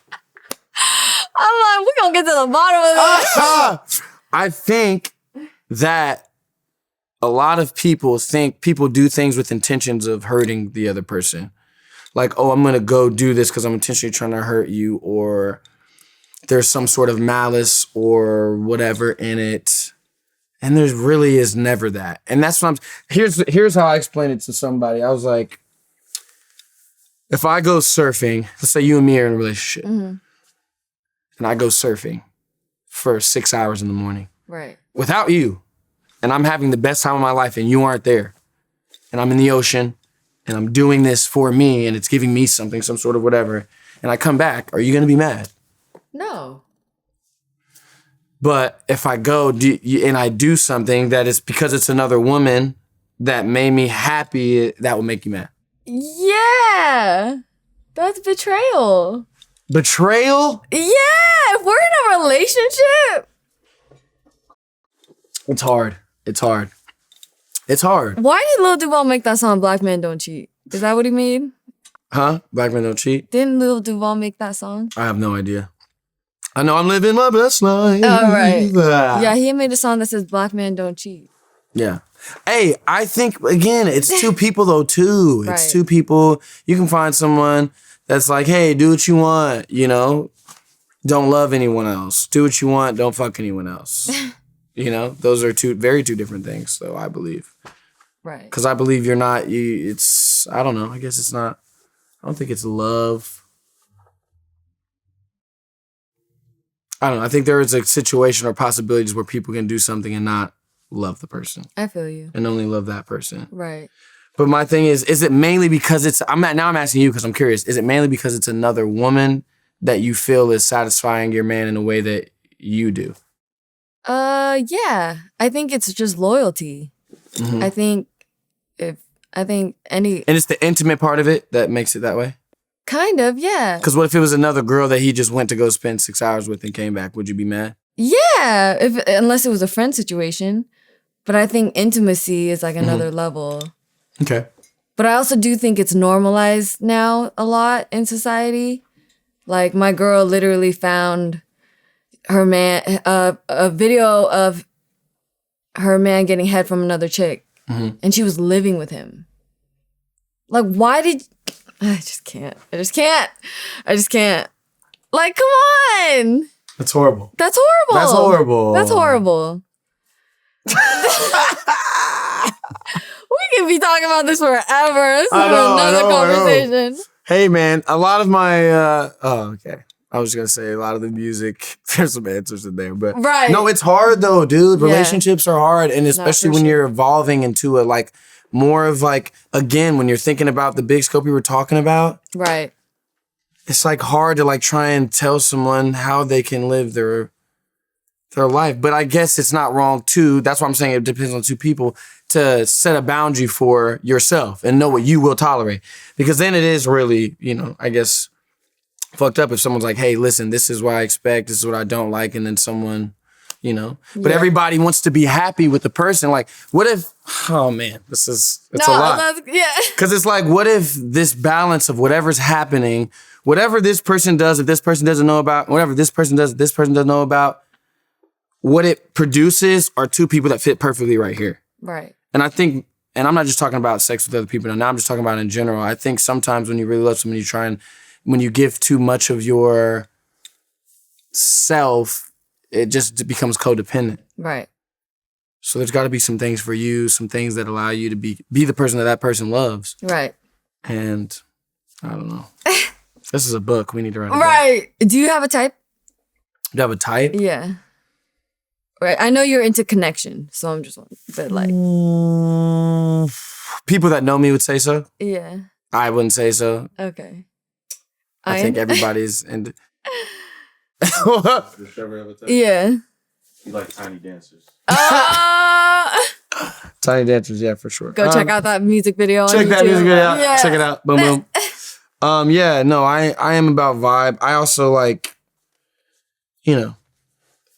I'm like, we're going to get to the bottom of this. I think that a lot of people do things with intentions of hurting the other person. Like, oh, I'm going to go do this because I'm intentionally trying to hurt you, or there's some sort of malice or whatever in it. And there really is never that. And that's what here's how I explain it to somebody. I was like, if I go surfing, let's say you and me are in a relationship, and I go surfing for 6 hours in the morning. Right. Without you, and I'm having the best time of my life and you aren't there, and I'm in the ocean, and I'm doing this for me, and it's giving me something, some sort of whatever, and I come back, are you going to be mad? No. But if I go and I do something that is because it's another woman that made me happy, that will make you mad. Yeah. That's betrayal. Betrayal? Yeah. If we're in a relationship. It's hard. Why did Lil Duval make that song, Black Men Don't Cheat? Is that what he made? Huh? Black Men Don't Cheat? Didn't Lil Duval make that song? I have no idea. I know I'm living my best life. Oh, right. Yeah, he made a song that says Black Men Don't Cheat. Yeah. Hey, I think, again, it's two people, though, too. Right. It's two people. You can find someone that's like, hey, do what you want, Don't love anyone else. Do what you want, don't fuck anyone else. Those are two different things, though, I believe. Right. Because I believe you're not, I don't know, I guess it's not, I don't think it's love. I don't know. I think there is a situation or possibilities where people can do something and not love the person. I feel you. And only love that person. Right. But my thing is it mainly because I'm asking you because I'm curious. Is it mainly because it's another woman that you feel is satisfying your man in a way that you do? Yeah. I think it's just loyalty. Mm-hmm. I think any... And it's the intimate part of it that makes it that way? Kind of, yeah. Because what if it was another girl that he just went to go spend 6 hours with and came back? Would you be mad? Yeah, unless it was a friend situation. But I think intimacy is like another level. Okay. But I also do think it's normalized now a lot in society. Like my girl literally found her man, a video of her man getting head from another chick. And she was living with him. Like, why did... I just can't. I just can't. Like, come on. That's horrible. That's horrible. That's horrible. That's horrible. We can be talking about this forever. This is another conversation. Hey, man, a lot of my... okay. I was going to say a lot of the music, there's some answers in there, but... Right. No, it's hard, though, dude. Relationships are hard, and especially when you're evolving into a, like, more of, like, again, when you're thinking about the big scope we were talking about... Right. It's, like, hard to, like, try and tell someone how they can live their life. But I guess it's not wrong, too. That's why I'm saying it depends on two people to set a boundary for yourself and know what you will tolerate. Because then it is really, you know, I guess... fucked up if someone's like, hey, listen, this is what I expect, this is what I don't like, and then someone, you know. But everybody wants to be happy with the person. Like, what if, oh man, it's a lot. Because it's like, what if this balance of whatever's happening, whatever this person does, if this person doesn't know about, whatever this person does, this person doesn't know about, what it produces are two people that fit perfectly right here. Right. And I think, and I'm not just talking about sex with other people, now I'm just talking about in general. I think sometimes when you really love someone, you try and when you give too much of your self, it just becomes codependent. Right. So there's got to be some things for you, some things that allow you to be the person that person loves. Right. And I don't know. This is a book. We need to write it Right. Do you have a type? Do you have a type? Yeah. Right. I know you're into connection, so I'm just wondering. But like... People that know me would say so. Yeah. I wouldn't say so. Okay. I think everybody's into... Does Trevor have a type? Yeah. He likes tiny dancers. Tiny dancers, yeah, for sure. Go check out that music video on Check that YouTube. music video out. Yeah. Check it out. Boom, boom. Yeah, no, I am about vibe. I also like, you know,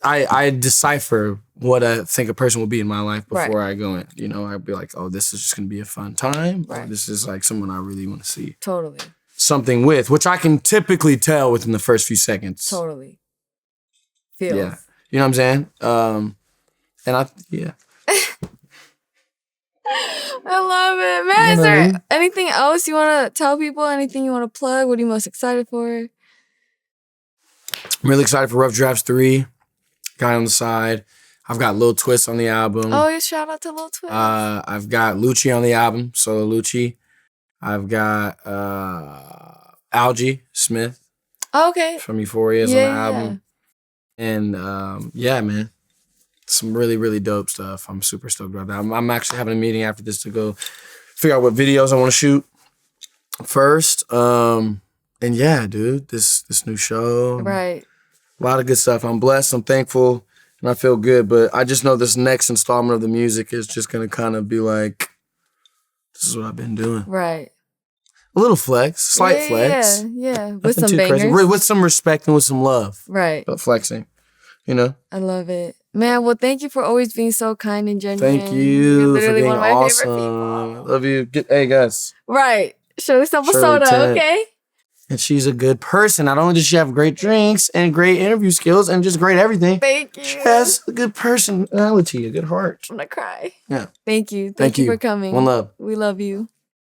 I decipher what I think a person will be in my life before I go in. You know, I'd be like, oh, this is just going to be a fun time. Or this is like someone I really want to see. Totally. Something with, which I can typically tell within the first few seconds. Totally. Feels. Yeah. You know what I'm saying? Yeah. I love it. Man, is there anything else you want to tell people? Anything you want to plug? What are you most excited for? I'm really excited for Rough Drafts 3. Guy on the Side. I've got Lil Twist on the album. Oh, yeah, shout out to Lil Twist. I've got Lucci on the album, Solo Lucci. I've got Algie Smith. Oh, okay. From Euphoria on the album. And yeah, man. Some really, really dope stuff. I'm super stoked about that. I'm actually having a meeting after this to go figure out what videos I want to shoot first. And yeah, dude, this new show. Right. A lot of good stuff. I'm blessed. I'm thankful. And I feel good. But I just know this next installment of the music is just going to kind of be like, this is what I've been doing. Right. A little flex. Slight flex. Yeah. With Nothing some too bangers. crazy. With some respect and with some love. Right. But flexing. You know? I love it. Man, well, thank you for always being so kind and genuine. Thank you for being one of my awesome. favorite people. Love you. Hey, guys. Right. Shirley Shirley soda, Tent. okay? And she's a good person. Not only does she have great drinks and great interview skills and just great everything. Thank you. She has a good personality, a good heart. I'm gonna cry. Yeah. Thank you. Thank you for coming. One love. We love you.